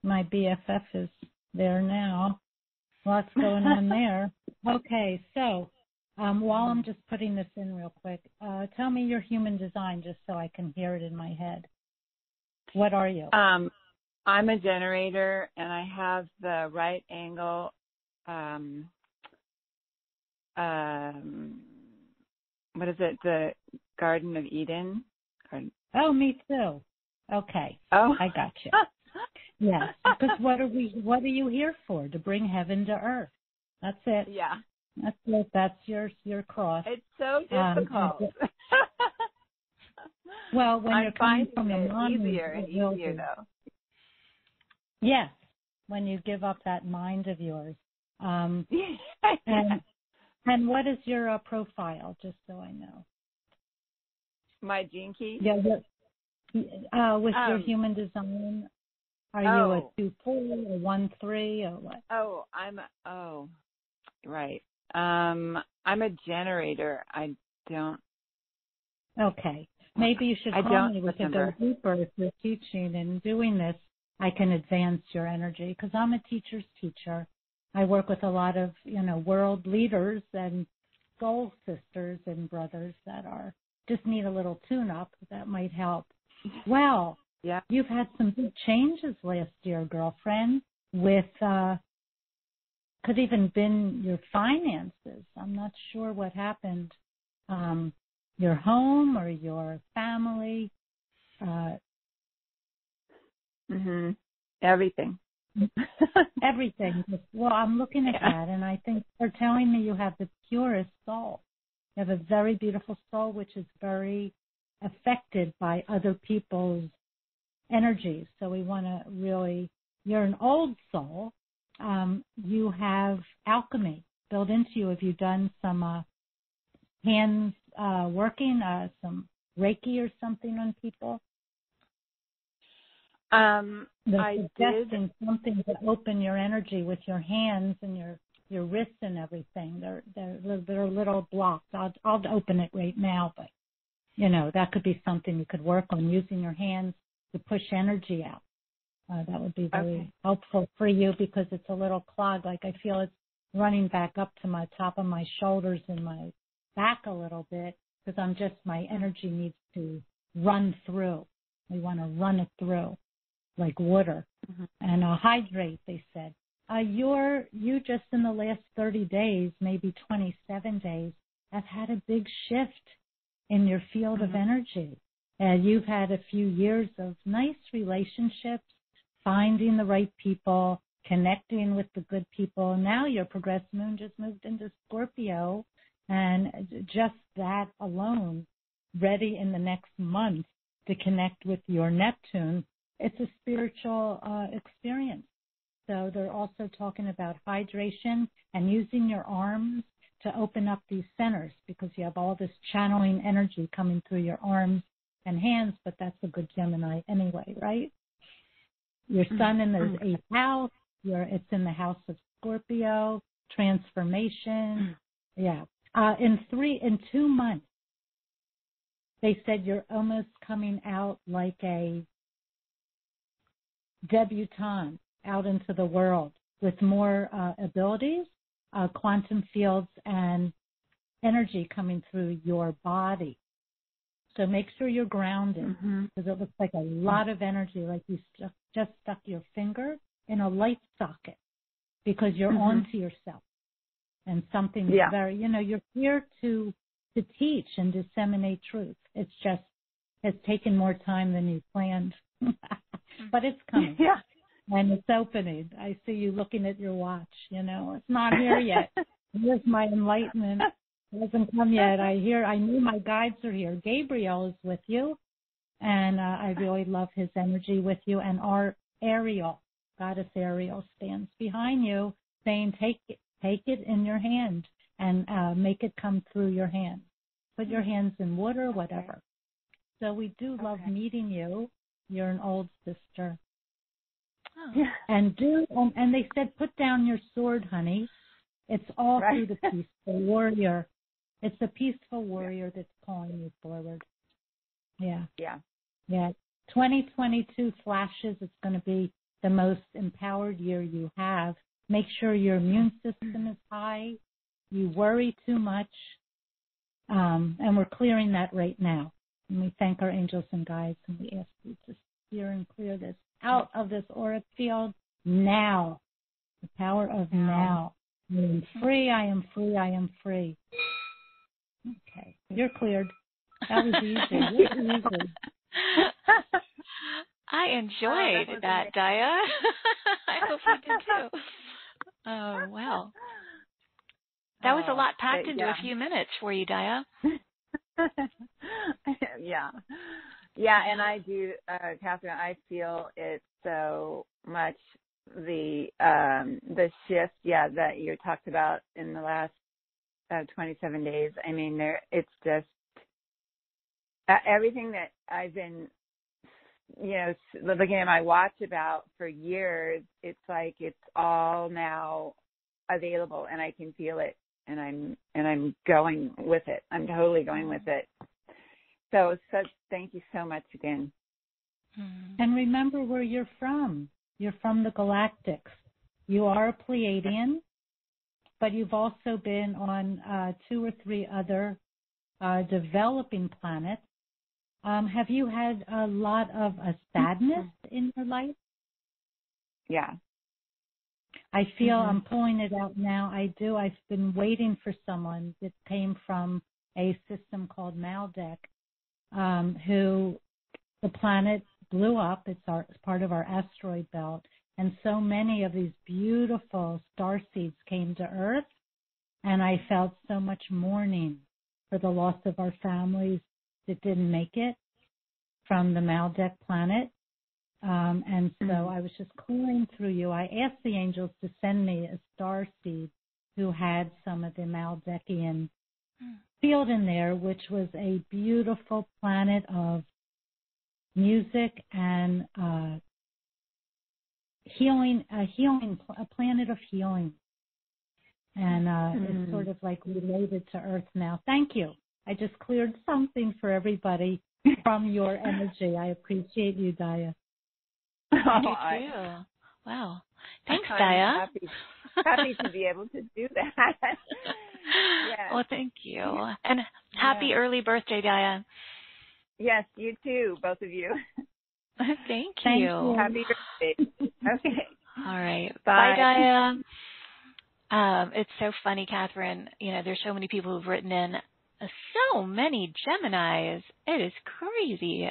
My BFF is there now. Lots going on there. Okay, so while I'm just putting this in real quick, tell me your human design just so I can hear it in my head. What are you? I'm a generator, and I have the right angle. What is it? The Garden of Eden. Oh, me too. Okay. Oh, I got you. Yes, because what are you here for? To bring heaven to earth. That's it. Yeah. That's it. That's your cross. It's so difficult. Well, when you're coming from the mind, easier and easier though. Yes, when you give up that mind of yours. And what is your profile, just so I know? My gene key? Yeah. With your human design, are you a 2-4 or 1-3 or what? Right. I'm a generator. I don't. Okay. Maybe you should call me. We can go deeper if you're teaching and doing this. I can advance your energy because I'm a teacher's teacher. I work with a lot of, world leaders and soul sisters and brothers that just need a little tune-up. That might help. Well, you've had some big changes last year, girlfriend, with could even been your finances. I'm not sure what happened. Your home or your family. Everything. Everything. Well, I'm looking at that, and I think they're telling me you have the purest soul. You have a very beautiful soul, which is very affected by other people's energies. So we want to really, you're an old soul. You have alchemy built into you. Have you done some hands working, some Reiki or something on people? I suggesting something to open your energy with your hands and your wrists and everything. They're a little blocked. I'll open it right now, but that could be something you could work on, using your hands to push energy out. That would be very helpful for you because it's a little clogged. Like I feel it's running back up to my top of my shoulders and my back a little bit because my energy needs to run through. We want to run it through. like water. And hydrate, they said. You just in the last 30 days, maybe 27 days, have had a big shift in your field of energy. You've had a few years of nice relationships, finding the right people, connecting with the good people. Now your progressed moon just moved into Scorpio, and just that alone, ready in the next month to connect with your Neptune. It's a spiritual experience. So they're also talking about hydration and using your arms to open up these centers, because you have all this channeling energy coming through your arms and hands, but that's a good Gemini anyway, right? Your sun in the 8th house, it's in the house of Scorpio, transformation. Yeah. In 2 months, they said you're almost coming out like a debutante out into the world with more abilities, quantum fields, and energy coming through your body. So make sure you're grounded, because it looks like a lot of energy, like you just stuck your finger in a light socket, because you're on to yourself. And something is very, you're here to teach and disseminate truth. It's just, it's taken more time than you planned. But it's coming. Yeah. And it's opening. I see you looking at your watch, It's not here yet. Here's my enlightenment. It hasn't come yet. I knew my guides are here. Gabriel is with you, and I really love his energy with you. And our Ariel, Goddess Ariel, stands behind you, saying, take it in your hand and make it come through your hand. Put your hands in water, whatever. So we do love meeting you. You're an old sister. Oh. Yeah. And they said, put down your sword, honey. It's all through the peaceful warrior. It's the peaceful warrior that's calling you forward. Yeah. Yeah. Yeah. 2022 flashes. It's going to be the most empowered year you have. Make sure your immune system is high. You worry too much. And we're clearing that right now. And we thank our angels and guides, and we ask you to steer and clear this out of this auric field now. The power of now. I am free, I am free, I am free. Okay, you're cleared. That was easy. I enjoyed that, Daya. I hope you did too. Oh, wow. That was a lot packed into a few minutes for you, Daya. Yeah, and I do, Catherine, I feel it's so much the shift, that you talked about in the last 27 days. I mean, it's just everything that I've been, looking at my watch about for years. It's like it's all now available, and I can feel it, and I'm going with it. I'm totally going with it. So thank you so much again. And remember where you're from. You're from the galactics. You are a Pleiadian, but you've also been on 2 or 3 other developing planets. Have you had a lot of sadness in your life? Yeah. I feel I'm pulling it out now. I do. I've been waiting for someone that came from a system called Maldek, who the planet blew up. It's part of our asteroid belt. And so many of these beautiful starseeds came to Earth, and I felt so much mourning for the loss of our families that didn't make it from the Maldek planet. And so I was just clearing through you. I asked the angels to send me a starseed who had some of the Maldekian field in there, which was a beautiful planet of music and healing, a planet of healing. And it's sort of like related to Earth now. Thank you. I just cleared something for everybody from your energy. I appreciate you, Daya. Thank you. Wow. Thanks, Daya. Happy to be able to do that. Yes. Well, thank you. And happy early birthday, Daya. Yes, you too, both of you. Thank Thank you. you. Happy birthday. Okay. All right. Bye. Bye, Dia. It's so funny, Catherine. There's so many people who've written in. So many Geminis. It is crazy.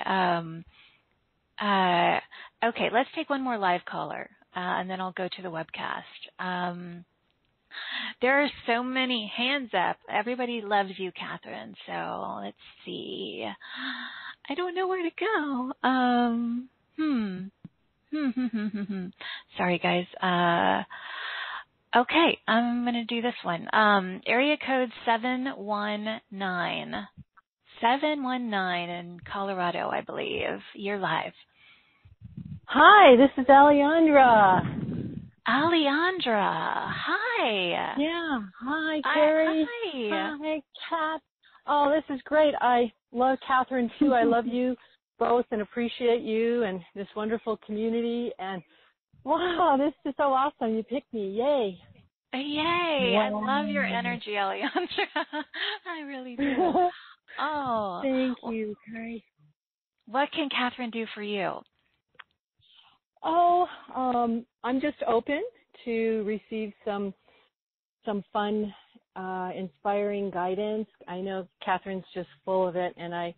Okay, let's take one more live caller, and then I'll go to the webcast. There are so many hands up. Everybody loves you, Catherine. So let's see. I don't know where to go. Sorry, guys. Okay, I'm going to do this one. Area code 719. 719 in Colorado, I believe. You're live. Hi, this is Alejandra. Alejandra, hi. Yeah, hi, Cari. Hi. Hi, Kat. Oh, this is great. I love Catherine, too. I love you both and appreciate you and this wonderful community. And, wow, this is so awesome. You picked me. Yay. Yay. Wow. I love your energy, Alejandra. I really do. Oh. Thank you, Cari. What can Catherine do for you? Oh, I'm just open to receive some fun, inspiring guidance. I know Catherine's just full of it, and I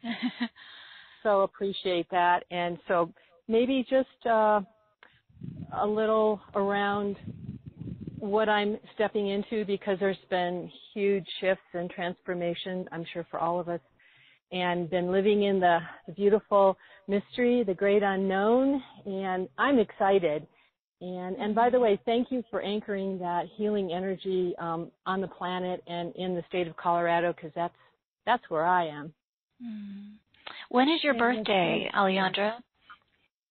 so appreciate that. And so maybe just a little around what I'm stepping into, because there's been huge shifts and transformation, I'm sure, for all of us, and been living in the beautiful mystery, the great unknown, and I'm excited. And by the way, thank you for anchoring that healing energy on the planet and in the state of Colorado, because that's where I am. When is your birthday, Alejandra?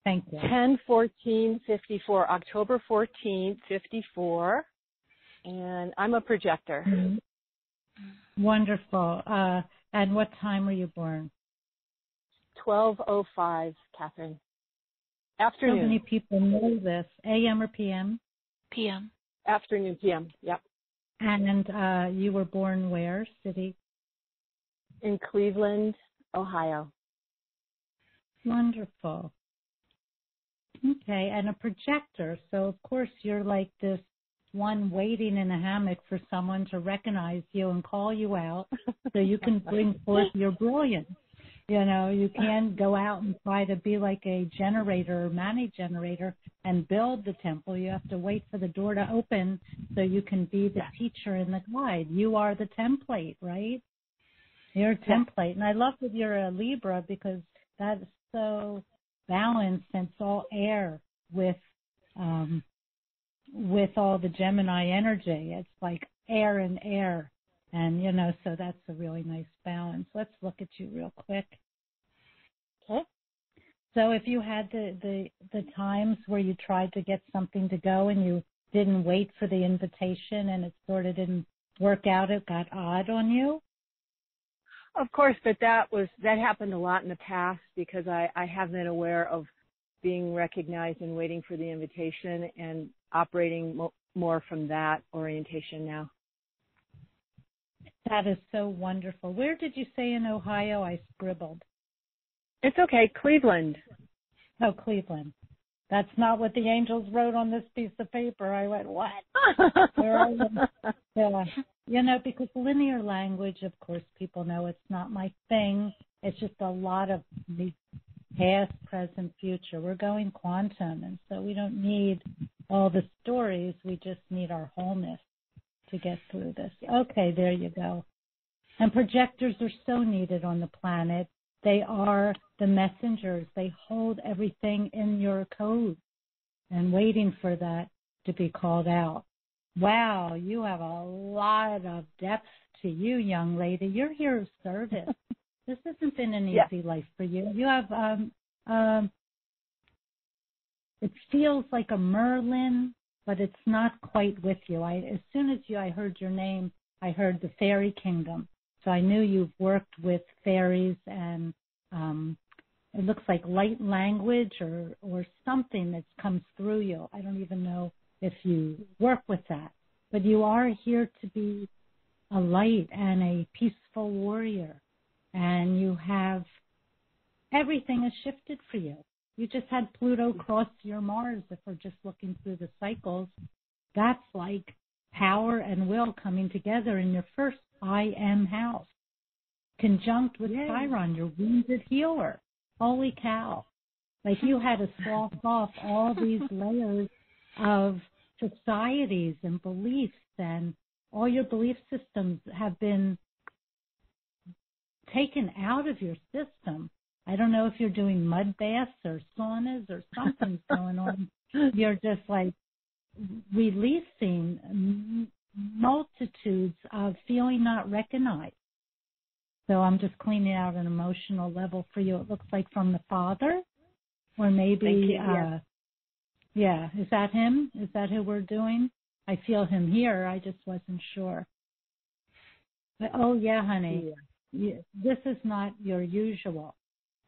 Thank you. 10/14/54, October 14th, 54, and I'm a projector. Mm-hmm. Wonderful. And what time were you born? 12:05, Catherine. Afternoon. So many people know this. AM or PM? PM. Afternoon, PM, yep. And you were born where, city? In Cleveland, Ohio. Wonderful. Okay, and a projector. So, of course, you're like this one waiting in a hammock for someone to recognize you and call you out so you can bring forth your brilliance. You can't go out and try to be like a generator or manage generator and build the temple. You have to wait for the door to open so you can be the teacher and the guide. You are the template, right? You're a template. And I love that you're a Libra, because that is so balanced and it's all air with all the Gemini energy. It's like air and air. And, so that's a really nice balance. Let's look at you real quick. Okay. So if you had the times where you tried to get something to go and you didn't wait for the invitation and it sort of didn't work out, it got odd on you? Of course, but that happened a lot in the past, because I have been aware of being recognized and waiting for the invitation and operating more from that orientation now. That is so wonderful. Where did you say in Ohio? I scribbled. It's okay, Cleveland. Oh, Cleveland. That's not what the angels wrote on this piece of paper. I went, what? Where are you? Yeah. Because linear language, of course, people know it's not my thing. It's just a lot of the past, present, future. We're going quantum, and so we don't need all the stories. We just need our wholeness to get through this. Okay, there you go. And projectors are so needed on the planet. They are the messengers. They hold everything in your code and waiting for that to be called out. Wow, you have a lot of depth to you, young lady. You're here of service. This hasn't been an easy life for you. You have, it feels like a Merlin, but it's not quite with you. As soon as I heard your name, I heard the fairy kingdom. So I knew you've worked with fairies, and it looks like light language or something that comes through you. I don't even know if you work with that. But you are here to be a light and a peaceful warrior. And you have, everything has shifted for you. You just had Pluto cross your Mars. If we're just looking through the cycles, that's like power and will coming together in your first I am house, conjunct with Chiron, your wounded healer. Holy cow. Like you had to slough off all these layers of societies and beliefs, and all your belief systems have been taken out of your system. I don't know if you're doing mud baths or saunas or something's going on. You're just like releasing multitudes of feeling not recognized. So I'm just cleaning out an emotional level for you. It looks like from the father, or maybe, is that him? Is that who we're doing? I feel him here. I just wasn't sure. But, oh, yeah, honey. Yeah. This is not your usual.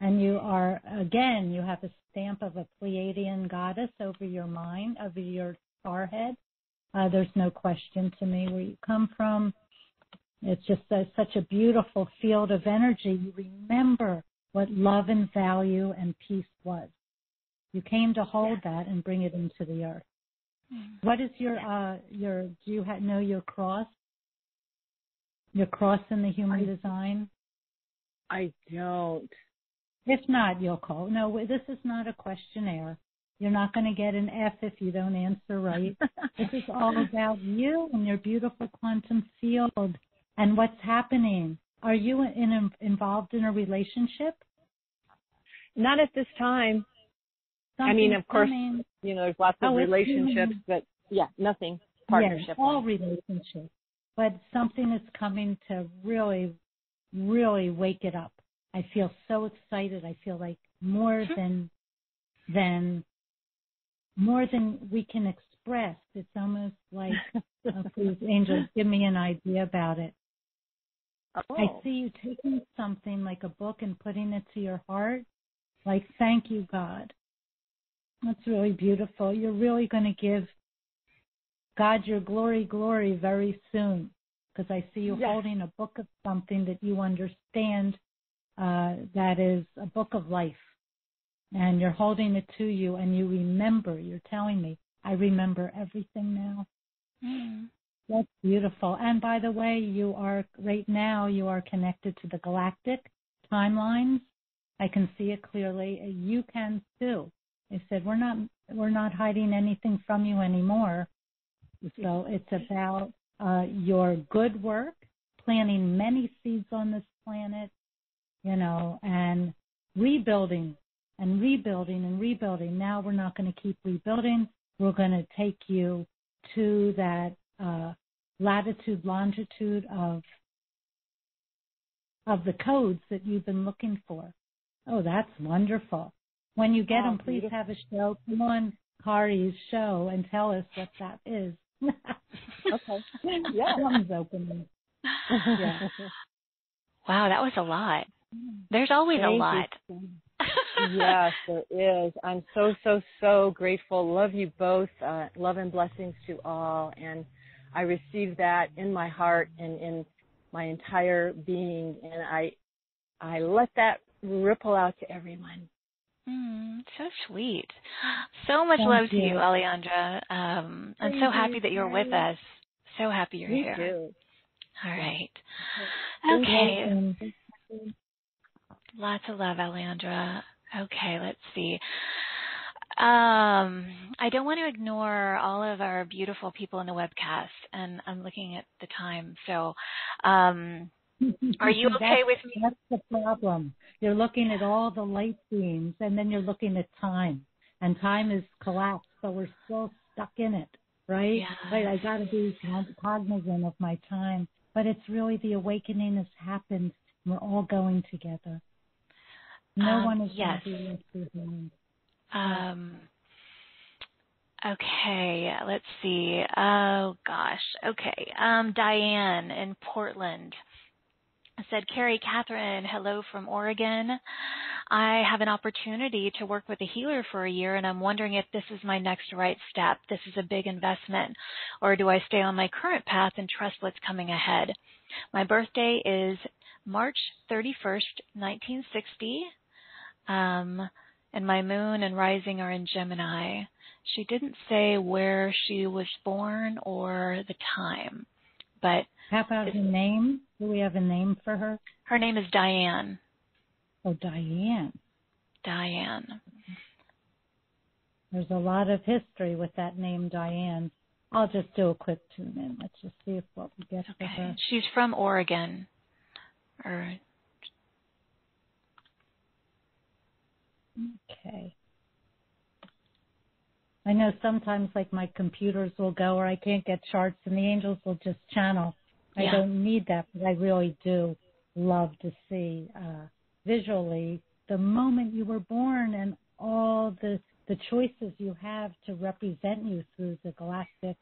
And you are, again, you have a stamp of a Pleiadian goddess over your mind, over your forehead. There's no question to me where you come from. It's just such a beautiful field of energy. You remember what love and value and peace was. You came to hold that and bring it into the earth. What is your do you know your cross? Your cross in the human design? I don't. If not, you'll call. No, this is not a questionnaire. You're not going to get an F if you don't answer right. This is all about you and your beautiful quantum field and what's happening. Are you involved in a relationship? Not at this time. I mean, of course, there's lots of relationships, but nothing. Partnership. Yes, all relationships. But something is coming to really, really wake it up. I feel so excited. I feel like more than we can express. It's almost like, please, angels, give me an idea about it. Oh. I see you taking something like a book and putting it to your heart. Like, thank you, God. That's really beautiful. You're really going to give God your glory very soon, because I see you holding a book of something that you understand that is a book of life. And you're holding it to you, and you remember. You're telling me, I remember everything now. That's beautiful. And by the way, you are connected to the galactic timelines. I can see it clearly. You can too. They said, we're not hiding anything from you anymore. So it's about your good work, planting many seeds on this planet, and rebuilding and rebuilding and rebuilding. Now we're not going to keep rebuilding. We're going to take you to that latitude, longitude of the codes that you've been looking for. Oh, that's wonderful. When you get them, please have a show. Come on, Cari's show, and tell us what that is. Okay. Yeah. Thumbs open. Yeah. Wow, that was a lot. There's always a lot. Yes, there is. I'm so grateful. Love you both. Love and blessings to all. And I receive that in my heart and in my entire being. And I let that ripple out to everyone. So sweet. So much love to you, Alejandra. I'm so happy that you're with us. So happy you're here. Me too. All right. Okay. Lots of love, Alejandra. Okay, let's see. I don't want to ignore all of our beautiful people in the webcast, and I'm looking at the time. So are you okay with me? That's the problem. You're looking at all the light beams, and then you're looking at time, and time is collapsed, so we're still stuck in it, right? Yes. Right, I got to be cognizant of my time, but it's really the awakening has happened, and we're all going together. No one is going to be left behind. Okay, let's see. Oh, gosh. Okay. Diane in Portland said, Cari, Catherine, hello from Oregon. I have an opportunity to work with a healer for a year, and I'm wondering if this is my next right step. This is a big investment. Or do I stay on my current path and trust what's coming ahead? My birthday is March 31st, 1960. And my moon and rising are in Gemini. She didn't say where she was born or the time, but... How about her name? Do we have a name for her? Her name is Diane. Oh, Diane. Diane. There's a lot of history with that name, Diane. I'll just do a quick tune in. Let's just see what we get for her. She's from Oregon. Okay. I know sometimes like my computers will go or I can't get charts and the angels will just channel. I don't need that, but I really do love to see visually the moment you were born and all the choices you have to represent you through the galactic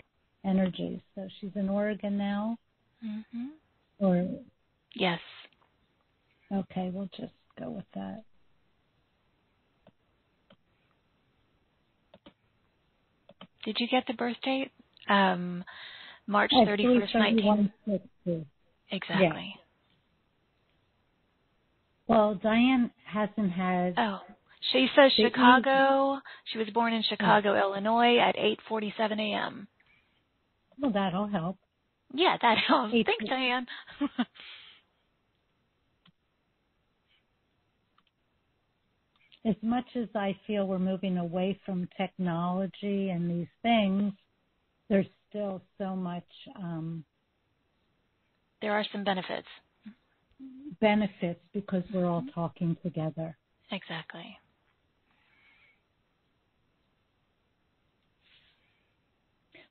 energies. So she's in Oregon now? Mm-hmm. Or yes. Okay, we'll just go with that. Did you get the birth date? March 31st, 19... Exactly. Yeah. Well, Diane hasn't had... Oh, she says Chicago. She was born in Chicago, Illinois at 8:47 a.m. Well, that'll help. Yeah, that helps. Thanks, Diane. As much as I feel we're moving away from technology and these things, there's still so much... there are some benefits. Benefits because we're all talking together. Exactly.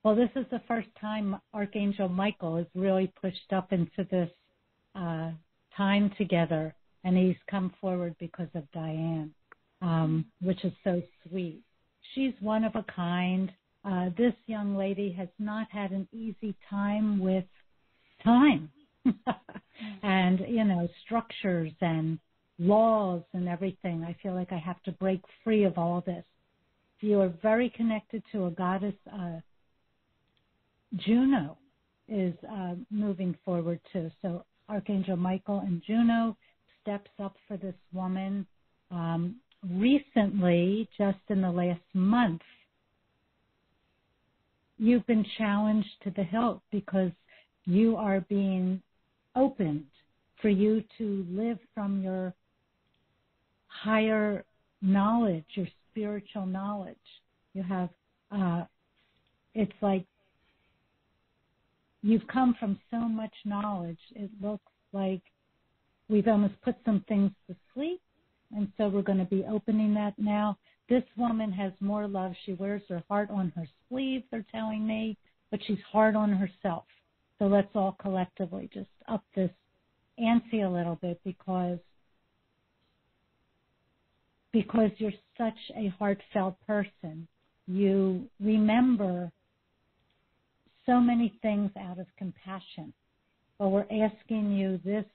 Well, this is the first time Archangel Michael has really pushed up into this time together, and he's come forward because of Diane, which is so sweet. She's one of a kind. This young lady has not had an easy time with time and, structures and laws and everything. I feel like I have to break free of all this. You are very connected to a goddess. Juno is moving forward too. So Archangel Michael and Juno steps up for this woman. Recently, just in the last month, you've been challenged to the hilt because you are being opened for you to live from your higher knowledge, your spiritual knowledge. You have, it's like you've come from so much knowledge. It looks like we've almost put some things to sleep, and so we're going to be opening that now. This woman has more love. She wears her heart on her sleeve, they're telling me, but she's hard on herself. So let's all collectively just up this ante a little bit because you're such a heartfelt person. You remember so many things out of compassion. But we're asking you this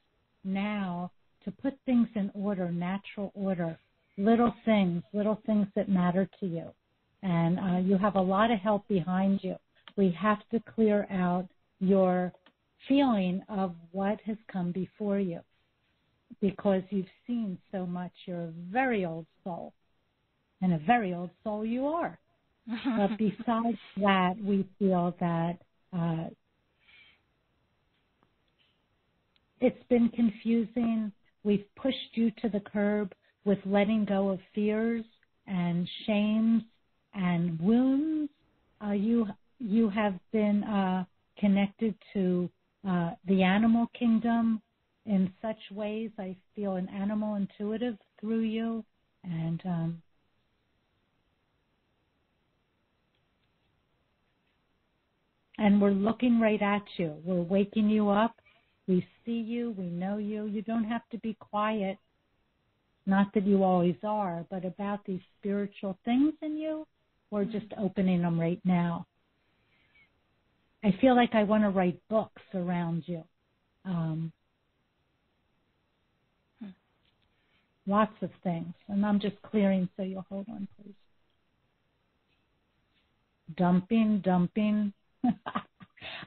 now to put things in order, natural order, little things that matter to you. And you have a lot of help behind you. We have to clear out your feeling of what has come before you because you've seen so much. You're a very old soul, and a very old soul you are. But besides that, we feel that it's been confusing. We've pushed you to the curb with letting go of fears and shames and wounds. You have been connected to the animal kingdom in such ways. I feel an animal intuitive through you, and we're looking right at you. We're waking you up. We see you. We know you. You don't have to be quiet. Not that you always are, but about these spiritual things in you, we're just opening them right now. I feel like I want to write books around you. Lots of things. And I'm just clearing, so you'll hold on, please. Dumping.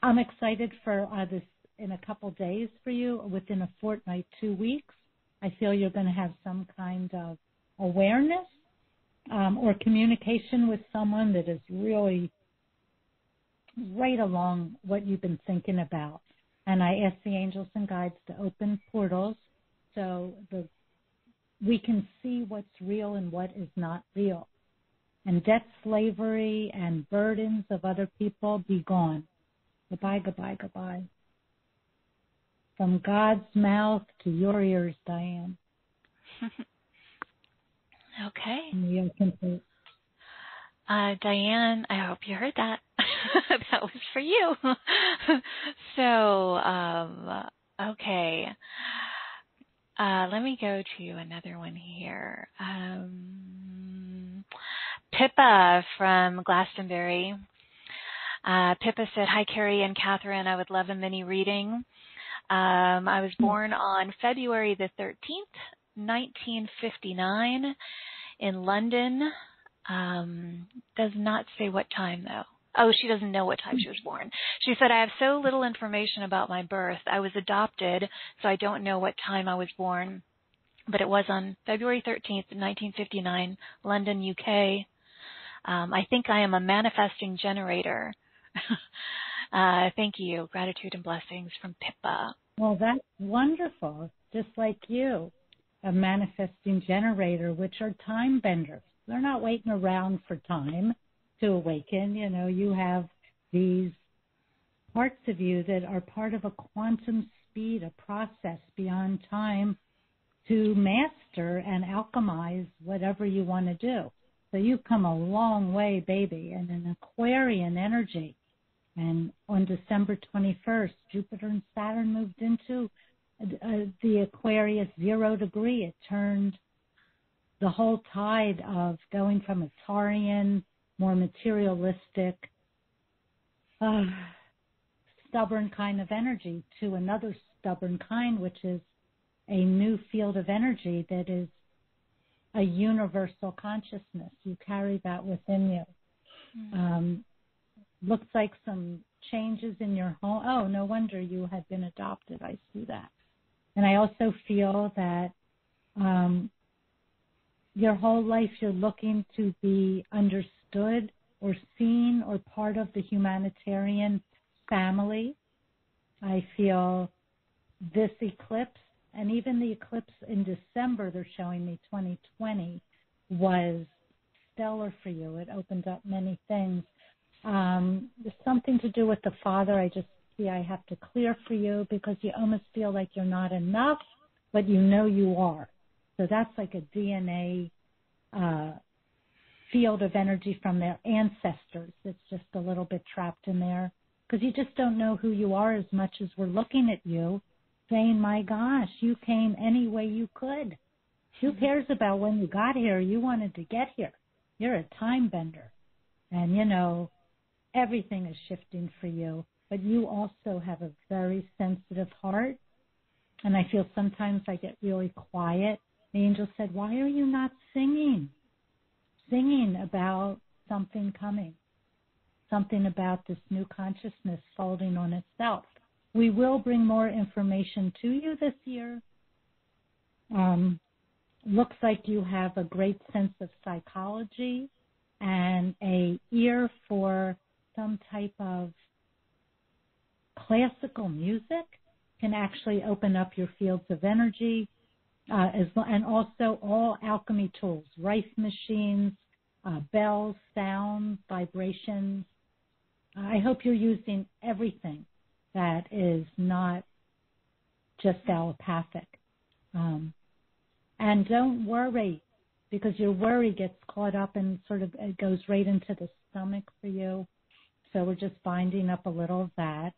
I'm excited for this in a couple days for you, within a fortnight, 2 weeks. I feel you're going to have some kind of awareness or communication with someone that is really right along what you've been thinking about. And I ask the angels and guides to open portals so we can see what's real and what is not real. And debt, slavery, and burdens of other people be gone. Goodbye, goodbye, goodbye. From God's mouth to your ears, Diane. Okay. And we are complete. Diane, I hope you heard that. That was for you. So, okay. Let me go to another one here. Pippa from Glastonbury. Pippa said, "Hi, Cari and Catherine. I would love a mini reading. I was born on February the 13th, 1959 in London. Does not say what time, though. Oh, she doesn't know what time she was born. She said, I have so little information about my birth. I was adopted, so I don't know what time I was born. But it was on February 13th, 1959, London, UK. I think I am a manifesting generator." Thank you. Gratitude and blessings from Pippa. Well, that's wonderful. Just like you, a manifesting generator, which are time benders. They're not waiting around for time to awaken. You know, you have these parts of you that are part of a quantum speed, a process beyond time to master and alchemize whatever you want to do. So you've come a long way, baby, and an Aquarian energy. And on December 21st, Jupiter and Saturn moved into the Aquarius 0 degree. It turned the whole tide of going from a Taurian, more materialistic, stubborn kind of energy to another stubborn kind, which is a new field of energy that is a universal consciousness. You carry that within you. Mm-hmm. Looks like some changes in your home. Oh, no wonder you had been adopted. I see that. And I also feel that your whole life you're looking to be understood or seen or part of the humanitarian family. I feel this eclipse, and even the eclipse in December, they're showing me 2020, was stellar for you. It opened up many things. There's something to do with the father. I just see I have to clear for you because you almost feel like you're not enough, but you know you are. So that's like a DNA field of energy from their ancestors. It's just a little bit trapped in there because you just don't know who you are as much as we're looking at you saying, my gosh, you came any way you could. Who cares about when you got here? You wanted to get here. You're a time bender. And, you know, everything is shifting for you. But you also have a very sensitive heart. And I feel sometimes I get really quiet. The angel said, why are you not singing? Singing about something coming. Something about this new consciousness folding on itself. We will bring more information to you this year. Looks like you have a great sense of psychology and a ear for some type of classical music can actually open up your fields of energy, and also all alchemy tools, rice machines, bells, sound, vibrations. I hope you're using everything that is not just allopathic. And don't worry, because your worry gets caught up and sort of it goes right into the stomach for you. So we're just binding up a little of that.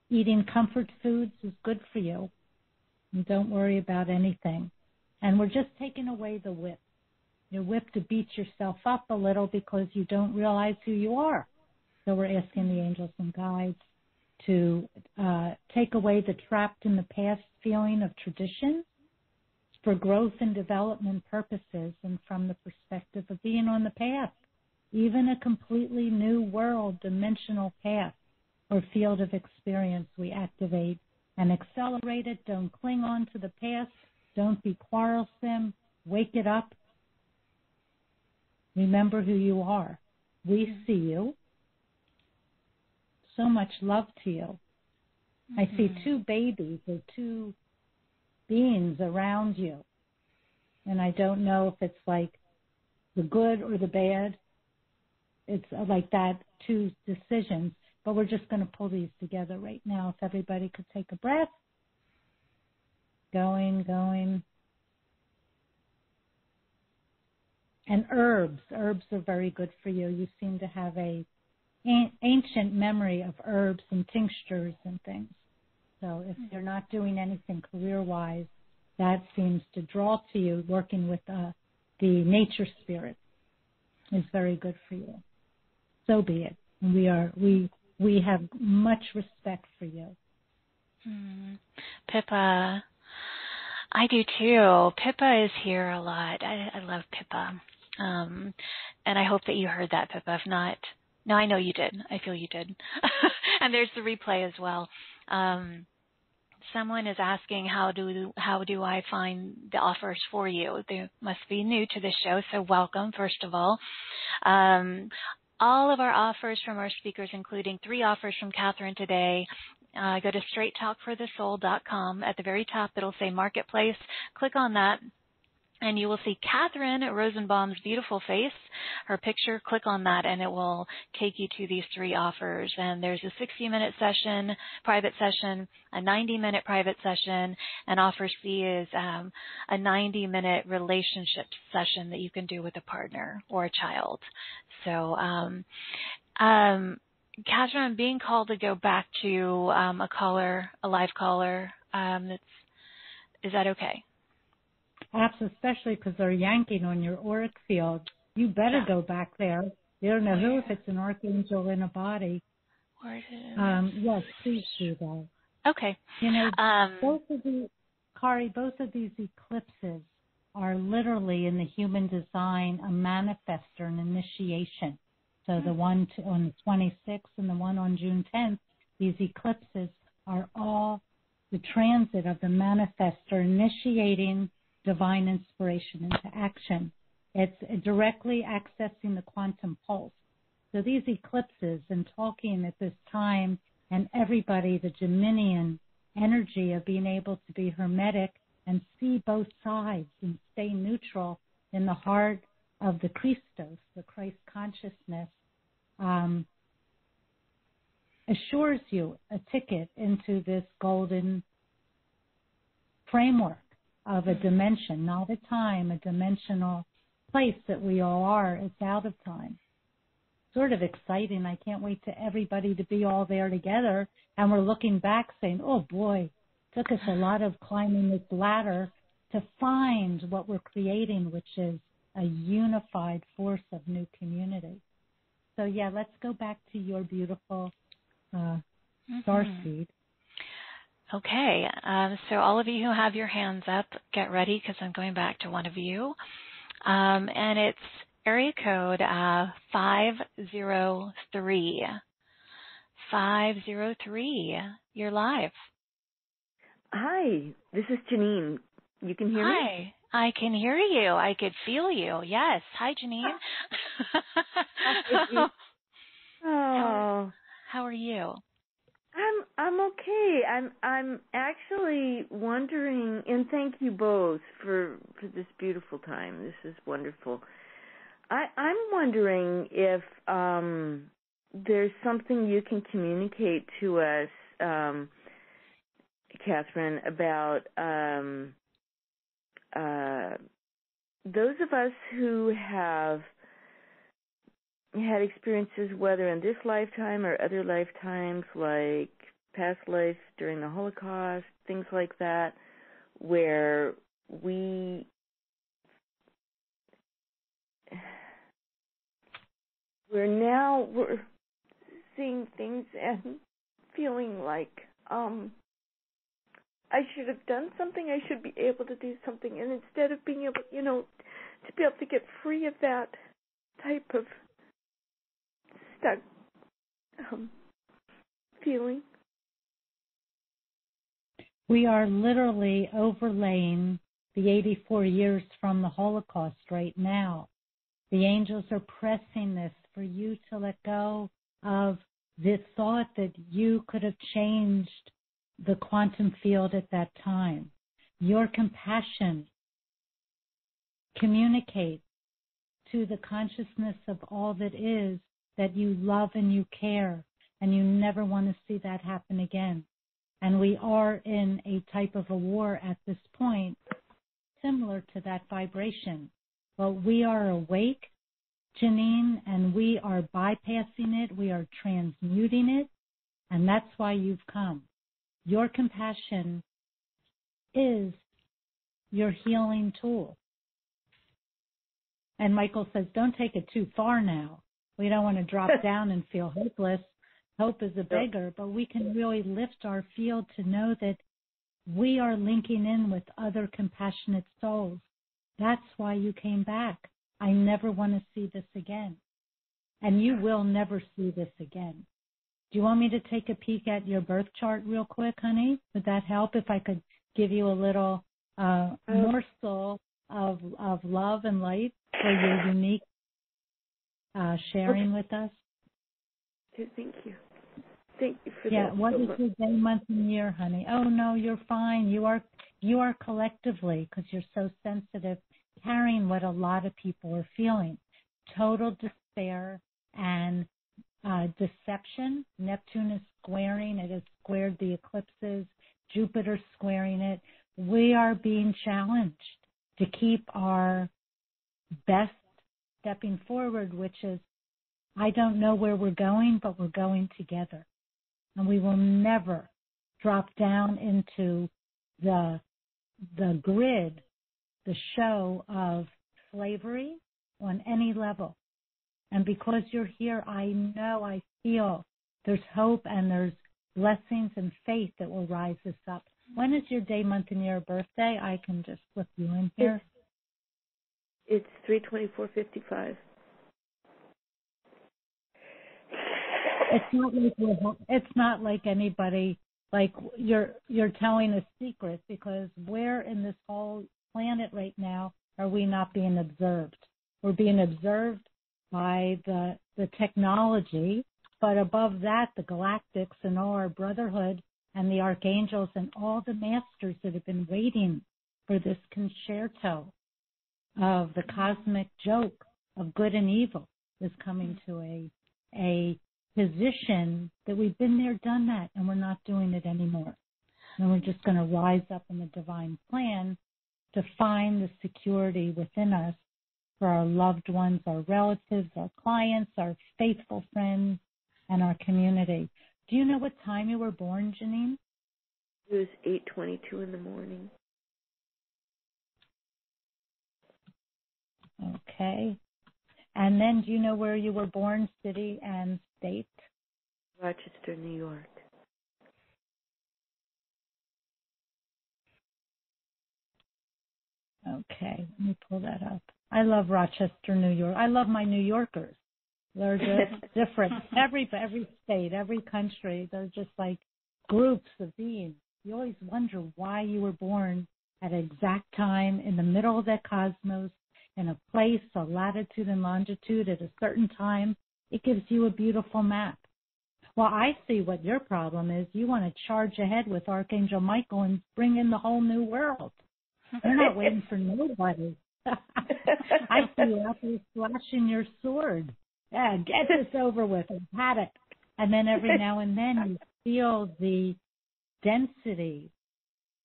Eating comfort foods is good for you. And don't worry about anything. And we're just taking away the whip. Your whip to beat yourself up a little because you don't realize who you are. So we're asking the angels and guides to take away the trapped in the past feeling of tradition for growth and development purposes and from the perspective of being on the path, even a completely new world, dimensional path or field of experience we activate and accelerate it. Don't cling on to the past. Don't be quarrelsome. Wake it up Remember who you are. We see you. So much love to you. I see two babies or two beings around you. And I don't know if it's like the good or the bad. It's like that, two decisions. But we're just going to pull these together right now. If everybody could take a breath. Going. And herbs. Herbs are very good for you. You seem to have a ancient memory of herbs and tinctures and things. So if you're not doing anything career-wise, that seems to draw to you. Working with the nature spirit is very good for you. So be it. And we have much respect for you. Pippa, I do too. Pippa is here a lot. I love Pippa. And I hope that you heard that, Pippa. If not, no, I know you did. I feel you did. And there's the replay as well. Someone is asking, how do I find the offers for you? They must be new to the show, so welcome, first of all. All of our offers from our speakers, including 3 offers from Catherine today, go to straighttalkforthesoul.com. At the very top, it'll say Marketplace. Click on that, and you will see Catherine Rosenbaum's beautiful face, her picture. Click on that, and it will take you to these 3 offers. And there's a 60-minute session, private session, a 90-minute private session, and offers fee is a 90-minute relationship session that you can do with a partner or a child. So, Catherine, I'm being called to go back to a live caller. Is that okay? Especially because they're yanking on your auric field. You better go back there. You don't know who, if it's an archangel in a body. Yes, please do that. Okay. You know, both of these eclipses are literally in the human design a manifestor, an initiation. So the one on the 26th and the one on June 10th, these eclipses are all the transit of the manifestor initiating divine inspiration into action. It's directly accessing the quantum pulse. So these eclipses, and talking at this time, and everybody, the Geminian energy of being able to be hermetic and see both sides and stay neutral in the heart of the Christos, the Christ consciousness, assures you a ticket into this golden framework of a dimension, not a time, a dimensional place that we all are. It's out of time. Sort of exciting. I can't wait to everybody to be all there together. And we're looking back saying, oh boy, took us a lot of climbing this ladder to find what we're creating, which is a unified force of new community. So yeah, let's go back to your beautiful Starseed. Okay, so all of you who have your hands up, get ready because I'm going back to one of you. And it's area code 503. 503. You're live. Hi, this is Janine. You can hear me? Hi, I can hear you. I could feel you. Yes. Hi, Janine. Oh, how are you? I'm okay. I'm actually wondering, and thank you both for this beautiful time. This is wonderful. I'm wondering if there's something you can communicate to us, Catherine, about those of us who have had experiences, whether in this lifetime or other lifetimes, like past lives during the Holocaust, things like that, where we're seeing things and feeling like I should have done something, I should be able to do something, and instead of being able, to be able to get free of that type of stuck feeling. We are literally overlaying the 84 years from the Holocaust right now. The angels are pressing this for you to let go of the thought that you could have changed the quantum field at that time. Your compassion communicates to the consciousness of all that is, that you love and you care, and you never want to see that happen again. And we are in a type of a war at this point, similar to that vibration. But we are awake, Janine, and we are bypassing it. We are transmuting it, and that's why you've come. Your compassion is your healing tool. And Michael says, don't take it too far now. We don't want to drop down and feel hopeless. Hope is a beggar, but we can really lift our field to know that we are linking in with other compassionate souls. That's why you came back. I never want to see this again. And you will never see this again. Do you want me to take a peek at your birth chart real quick, honey? Would that help if I could give you a little morsel of love and light for your unique sharing with us? Thank you. Thank you for that. Yeah, what is your day, month, and year, honey? Oh, no, you're fine. You are collectively, because you're so sensitive, carrying what a lot of people are feeling. Total despair and deception. Neptune is squaring. It has squared the eclipses. Jupiter squaring it. We are being challenged to keep our best stepping forward, which is, I don't know where we're going, but we're going together. And we will never drop down into the grid, the show of slavery on any level. And because you're here, I know, I feel there's hope and there's blessings and faith that will rise us up. When is your day, month, and year of birthday? I can just flip you in here. It's 3/24/55. It's not like anybody, like you're telling a secret, because where in this whole planet right now are we not being observed? We're being observed by the technology, but above that, the galactics and all our brotherhood and the archangels and all the masters that have been waiting for this concerto of the cosmic joke of good and evil is coming to a position that we've been there, done that, and we're not doing it anymore. And we're just going to rise up in the divine plan to find the security within us for our loved ones, our relatives, our clients, our faithful friends, and our community. Do you know what time you were born, Janine? It was 8:22 in the morning. Okay. And then do you know where you were born, city and state? Rochester, New York. Okay, let me pull that up. I love Rochester, New York. I love my New Yorkers. They're just different. Every state, every country, they're just like groups of beings. You always wonder why you were born at an exact time in the middle of that cosmos, in a place, a latitude and longitude at a certain time. It gives you a beautiful map. Well, I see what your problem is. You want to charge ahead with Archangel Michael and bring in the whole new world. You're not waiting for nobody. I see you out there flashing your sword. Yeah, get this over with. I've had it. And then every now and then you feel the density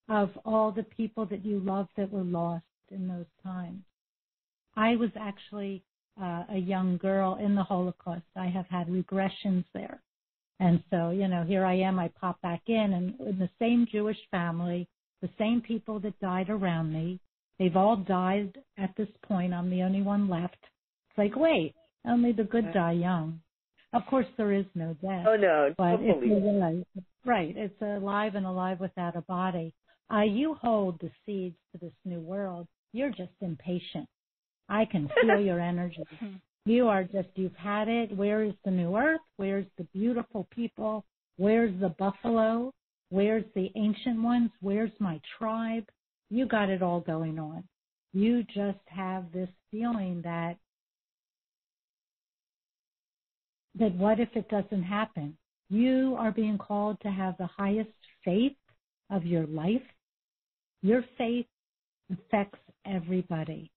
of all the people that you love that were lost in those times. I was actually a young girl in the Holocaust. I have had regressions there. And so, here I am. I pop back in the same Jewish family, the same people that died around me. They've all died at this point. I'm the only one left. It's like, wait, only the good die young. Of course, there is no death. Oh, no. But it's alive. Right. It's alive and alive without a body. You hold the seeds to this new world. You're just impatient. I can feel your energy. You are just, you've had it. Where is the new earth? Where's the beautiful people? Where's the buffalo? Where's the ancient ones? Where's my tribe? You got it all going on. You just have this feeling that that what if it doesn't happen? You are being called to have the highest faith of your life. Your faith affects everybody.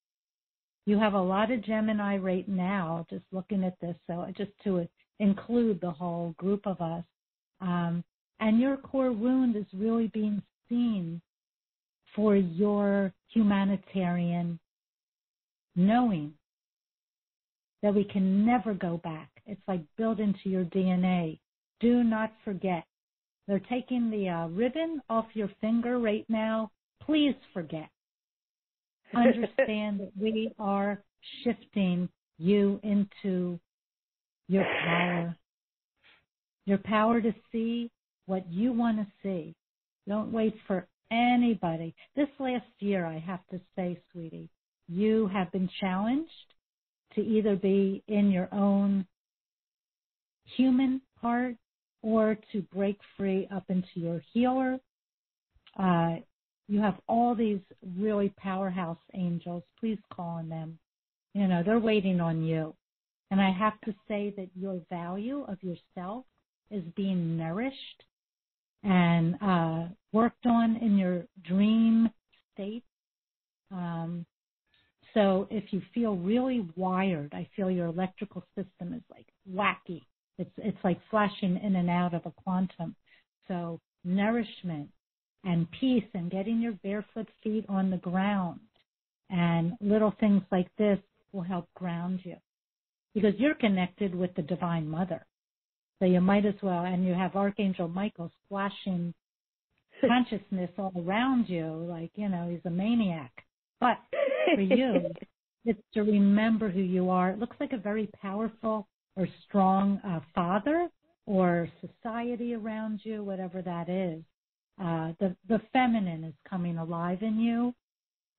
You have a lot of Gemini right now, just looking at this, so just to include the whole group of us. And your core wound is really being seen for your humanitarian knowing that we can never go back. It's like built into your DNA. Do not forget. They're taking the ribbon off your finger right now. Please forget. Understand that we are shifting you into your power to see what you want to see. Don't wait for anybody. This last year, I have to say, sweetie, you have been challenged to either be in your own human part or to break free up into your healer. You have all these really powerhouse angels. Please call on them. You know, they're waiting on you. And I have to say that your value of yourself is being nourished and worked on in your dream state. So if you feel really wired, I feel your electrical system is like wacky. It's like flashing in and out of a quantum. So nourishment and peace and getting your barefoot feet on the ground and little things like this will help ground you because you're connected with the Divine Mother. So you might as well, and you have Archangel Michael splashing consciousness all around you like, you know, he's a maniac. But for you, it's to remember who you are. It looks like a very powerful or strong father or society around you, whatever that is. The feminine is coming alive in you.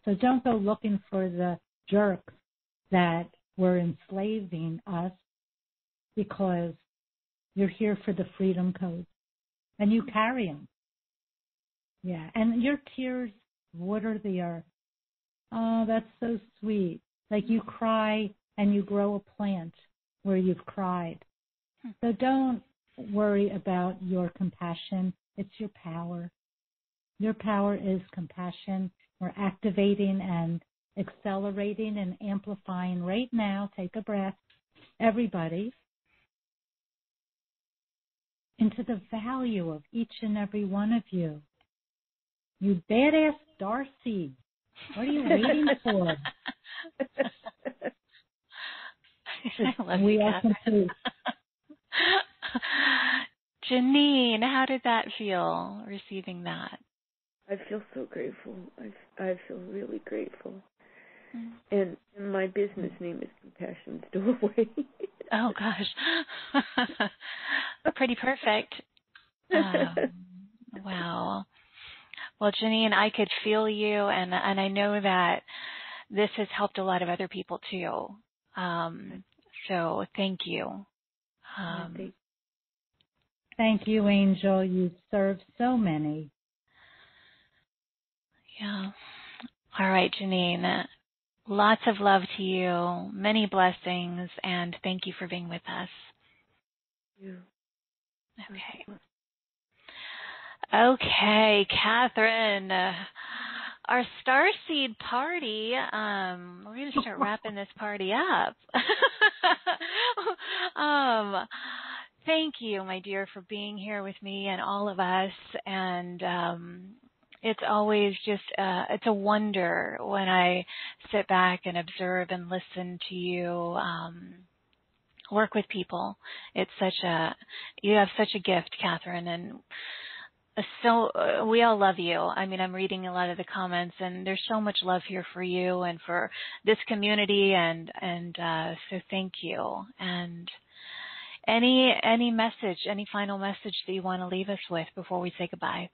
So don't go looking for the jerks that were enslaving us because you're here for the freedom code. And you carry them. Yeah, and your tears water the earth. Oh, that's so sweet. Like you cry and you grow a plant where you've cried. So don't worry about your compassion. It's your power. Your power is compassion. We're activating and accelerating and amplifying right now. Take a breath, everybody, into the value of each and every one of you. You badass Starseeds. What are you waiting for? We welcome to Janine. How did that feel, receiving that? I feel so grateful. I feel really grateful. And my business name is Compassion Stowaway. Oh, gosh. Pretty perfect. Wow. Well, Janine, I could feel you, and I know that this has helped a lot of other people, too. So thank you. Thank you, Angel. You serve so many. Yeah. All right, Janine. Lots of love to you, many blessings, and thank you for being with us. Yeah. Okay. Okay, Catherine. Our Starseed party, we're going to start wrapping this party up. Thank you, my dear, for being here with me and all of us. And it's always just, it's a wonder when I sit back and observe and listen to you work with people. It's you have such a gift, Catherine, and so we all love you. I mean, I'm reading a lot of the comments, and there's so much love here for you and for this community, and so thank you. And any message, any final message that you want to leave us with before we say goodbye?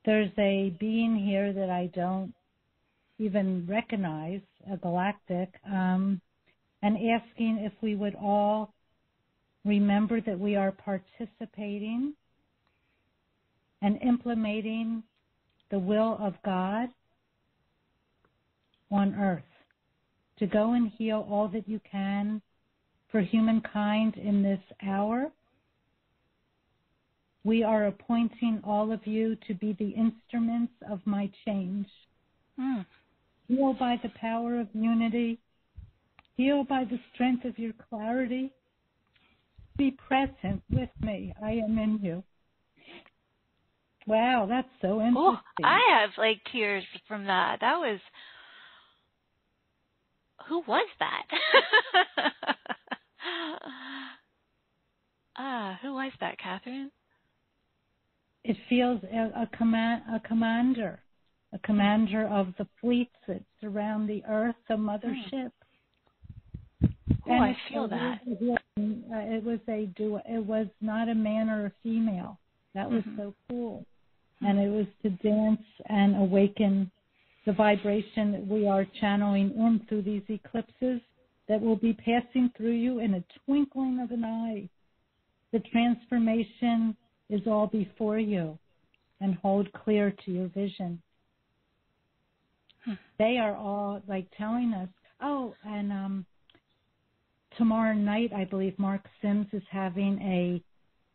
There's a being here that I don't even recognize, a galactic, and asking if we would all remember that we are participating and implementing the will of God on earth, to go and heal all that you can for humankind in this hour. We are appointing all of you to be the instruments of my change. Heal by the power of unity. Heal by the strength of your clarity. Be present with me. I am in you. Wow, that's so interesting. Oh, I have like tears from that. That was, who was that? Who was that, Catherine? It feels a commander of the fleets that surround the earth, a mothership. Oh, I feel that. It was not a man or a female. That was so cool. And it was to dance and awaken the vibration that we are channeling in through these eclipses that will be passing through you in a twinkling of an eye. The transformation is all before you, and hold clear to your vision. They are all like telling us, tomorrow night, I believe Mark Sims is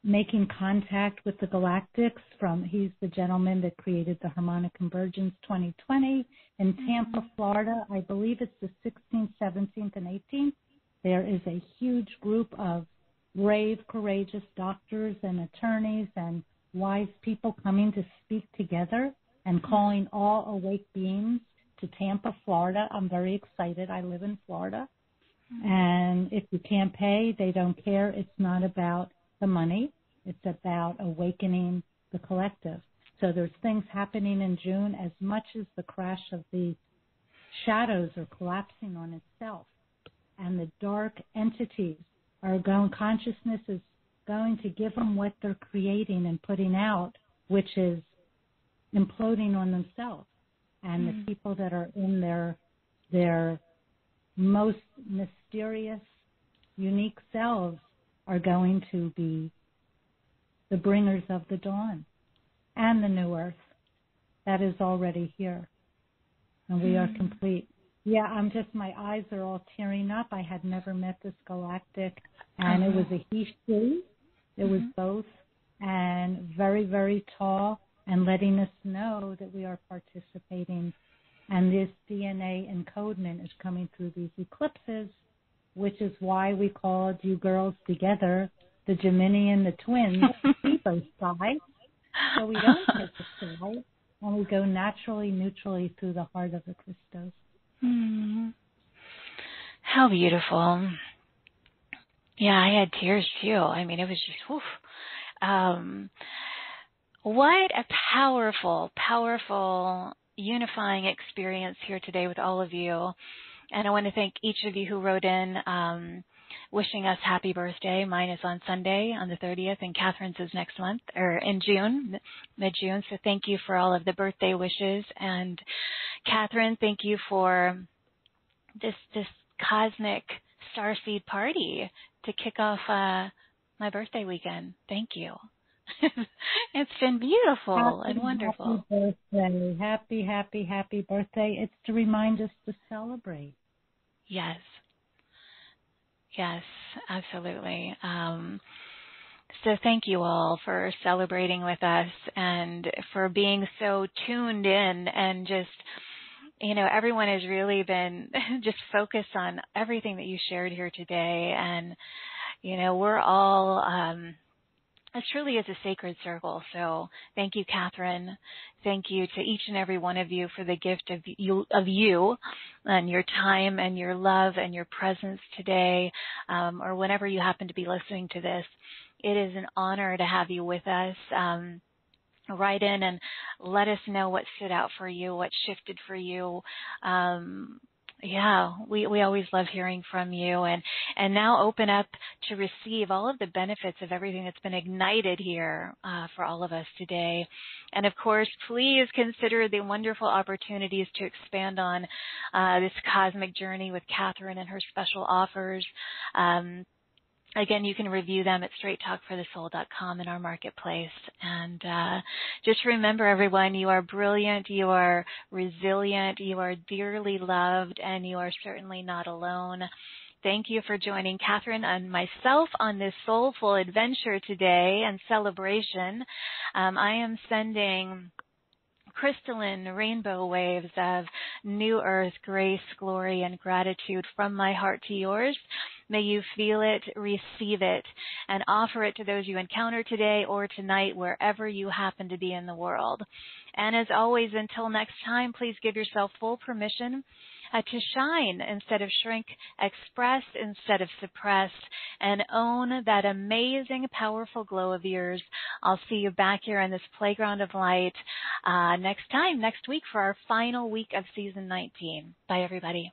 making contact with the galactics he's the gentleman that created the Harmonic Convergence 2020 in Tampa, Florida. I believe it's the 16th, 17th, and 18th. There is a huge group of brave, courageous doctors and attorneys and wise people coming to speak together and calling all awake beings to Tampa, Florida. I'm very excited. I live in Florida. And if you can't pay, they don't care. It's not about the money. It's about awakening the collective. So there's things happening in June as much as the crash of the shadows are collapsing on itself. And the dark entities consciousness is going to give them what they're creating and putting out, which is imploding on themselves. And the people that are in their most mysterious, unique selves are going to be the bringers of the dawn and the new earth that is already here. And we are complete. Yeah, my eyes are all tearing up. I had never met this galactic, and it was a he-she. It was both, and very, very tall, and letting us know that we are participating. And this DNA encodement is coming through these eclipses, which is why we called you girls together, the Gemini and the twins. We both sides, so we don't hit the side, and we go naturally, neutrally through the heart of the Christos. How beautiful. Yeah, I had tears too. I mean, it was just, whew. What a powerful, powerful, unifying experience here today with all of you. And I want to thank each of you who wrote in wishing us happy birthday. Mine is on Sunday on the 30th, and Catherine's is next month, or in June, mid-June. So thank you for all of the birthday wishes. And Catherine, thank you for this cosmic starseed party to kick off my birthday weekend. Thank you. It's been beautiful and wonderful. Happy birthday. Happy, happy, happy birthday. It's to remind us to celebrate. Yes. Yes, absolutely. So thank you all for celebrating with us and for being so tuned in, and just, everyone has really been just focused on everything that you shared here today. And, we're all, it truly is a sacred circle. So thank you, Catherine. Thank you to each and every one of you for the gift of you and your time and your love and your presence today, or whenever you happen to be listening to this. It is an honor to have you with us. Write in and let us know what stood out for you, what shifted for you. We always love hearing from you, and now open up to receive all of the benefits of everything that's been ignited here for all of us today. And of course, please consider the wonderful opportunities to expand on this cosmic journey with Catherine and her special offers. Again, you can review them at straighttalkforthesoul.com in our marketplace. And just remember, everyone, you are brilliant, you are resilient, you are dearly loved, and you are certainly not alone. Thank you for joining Catherine and myself on this soulful adventure today and celebration. I am sending crystalline rainbow waves of new earth, grace, glory, and gratitude from my heart to yours. May you feel it, receive it, and offer it to those you encounter today or tonight, wherever you happen to be in the world. And as always, until next time, please give yourself full permission to shine instead of shrink, express instead of suppress, and own that amazing, powerful glow of yours. I'll see you back here in this playground of light next week for our final week of season 19. Bye, everybody.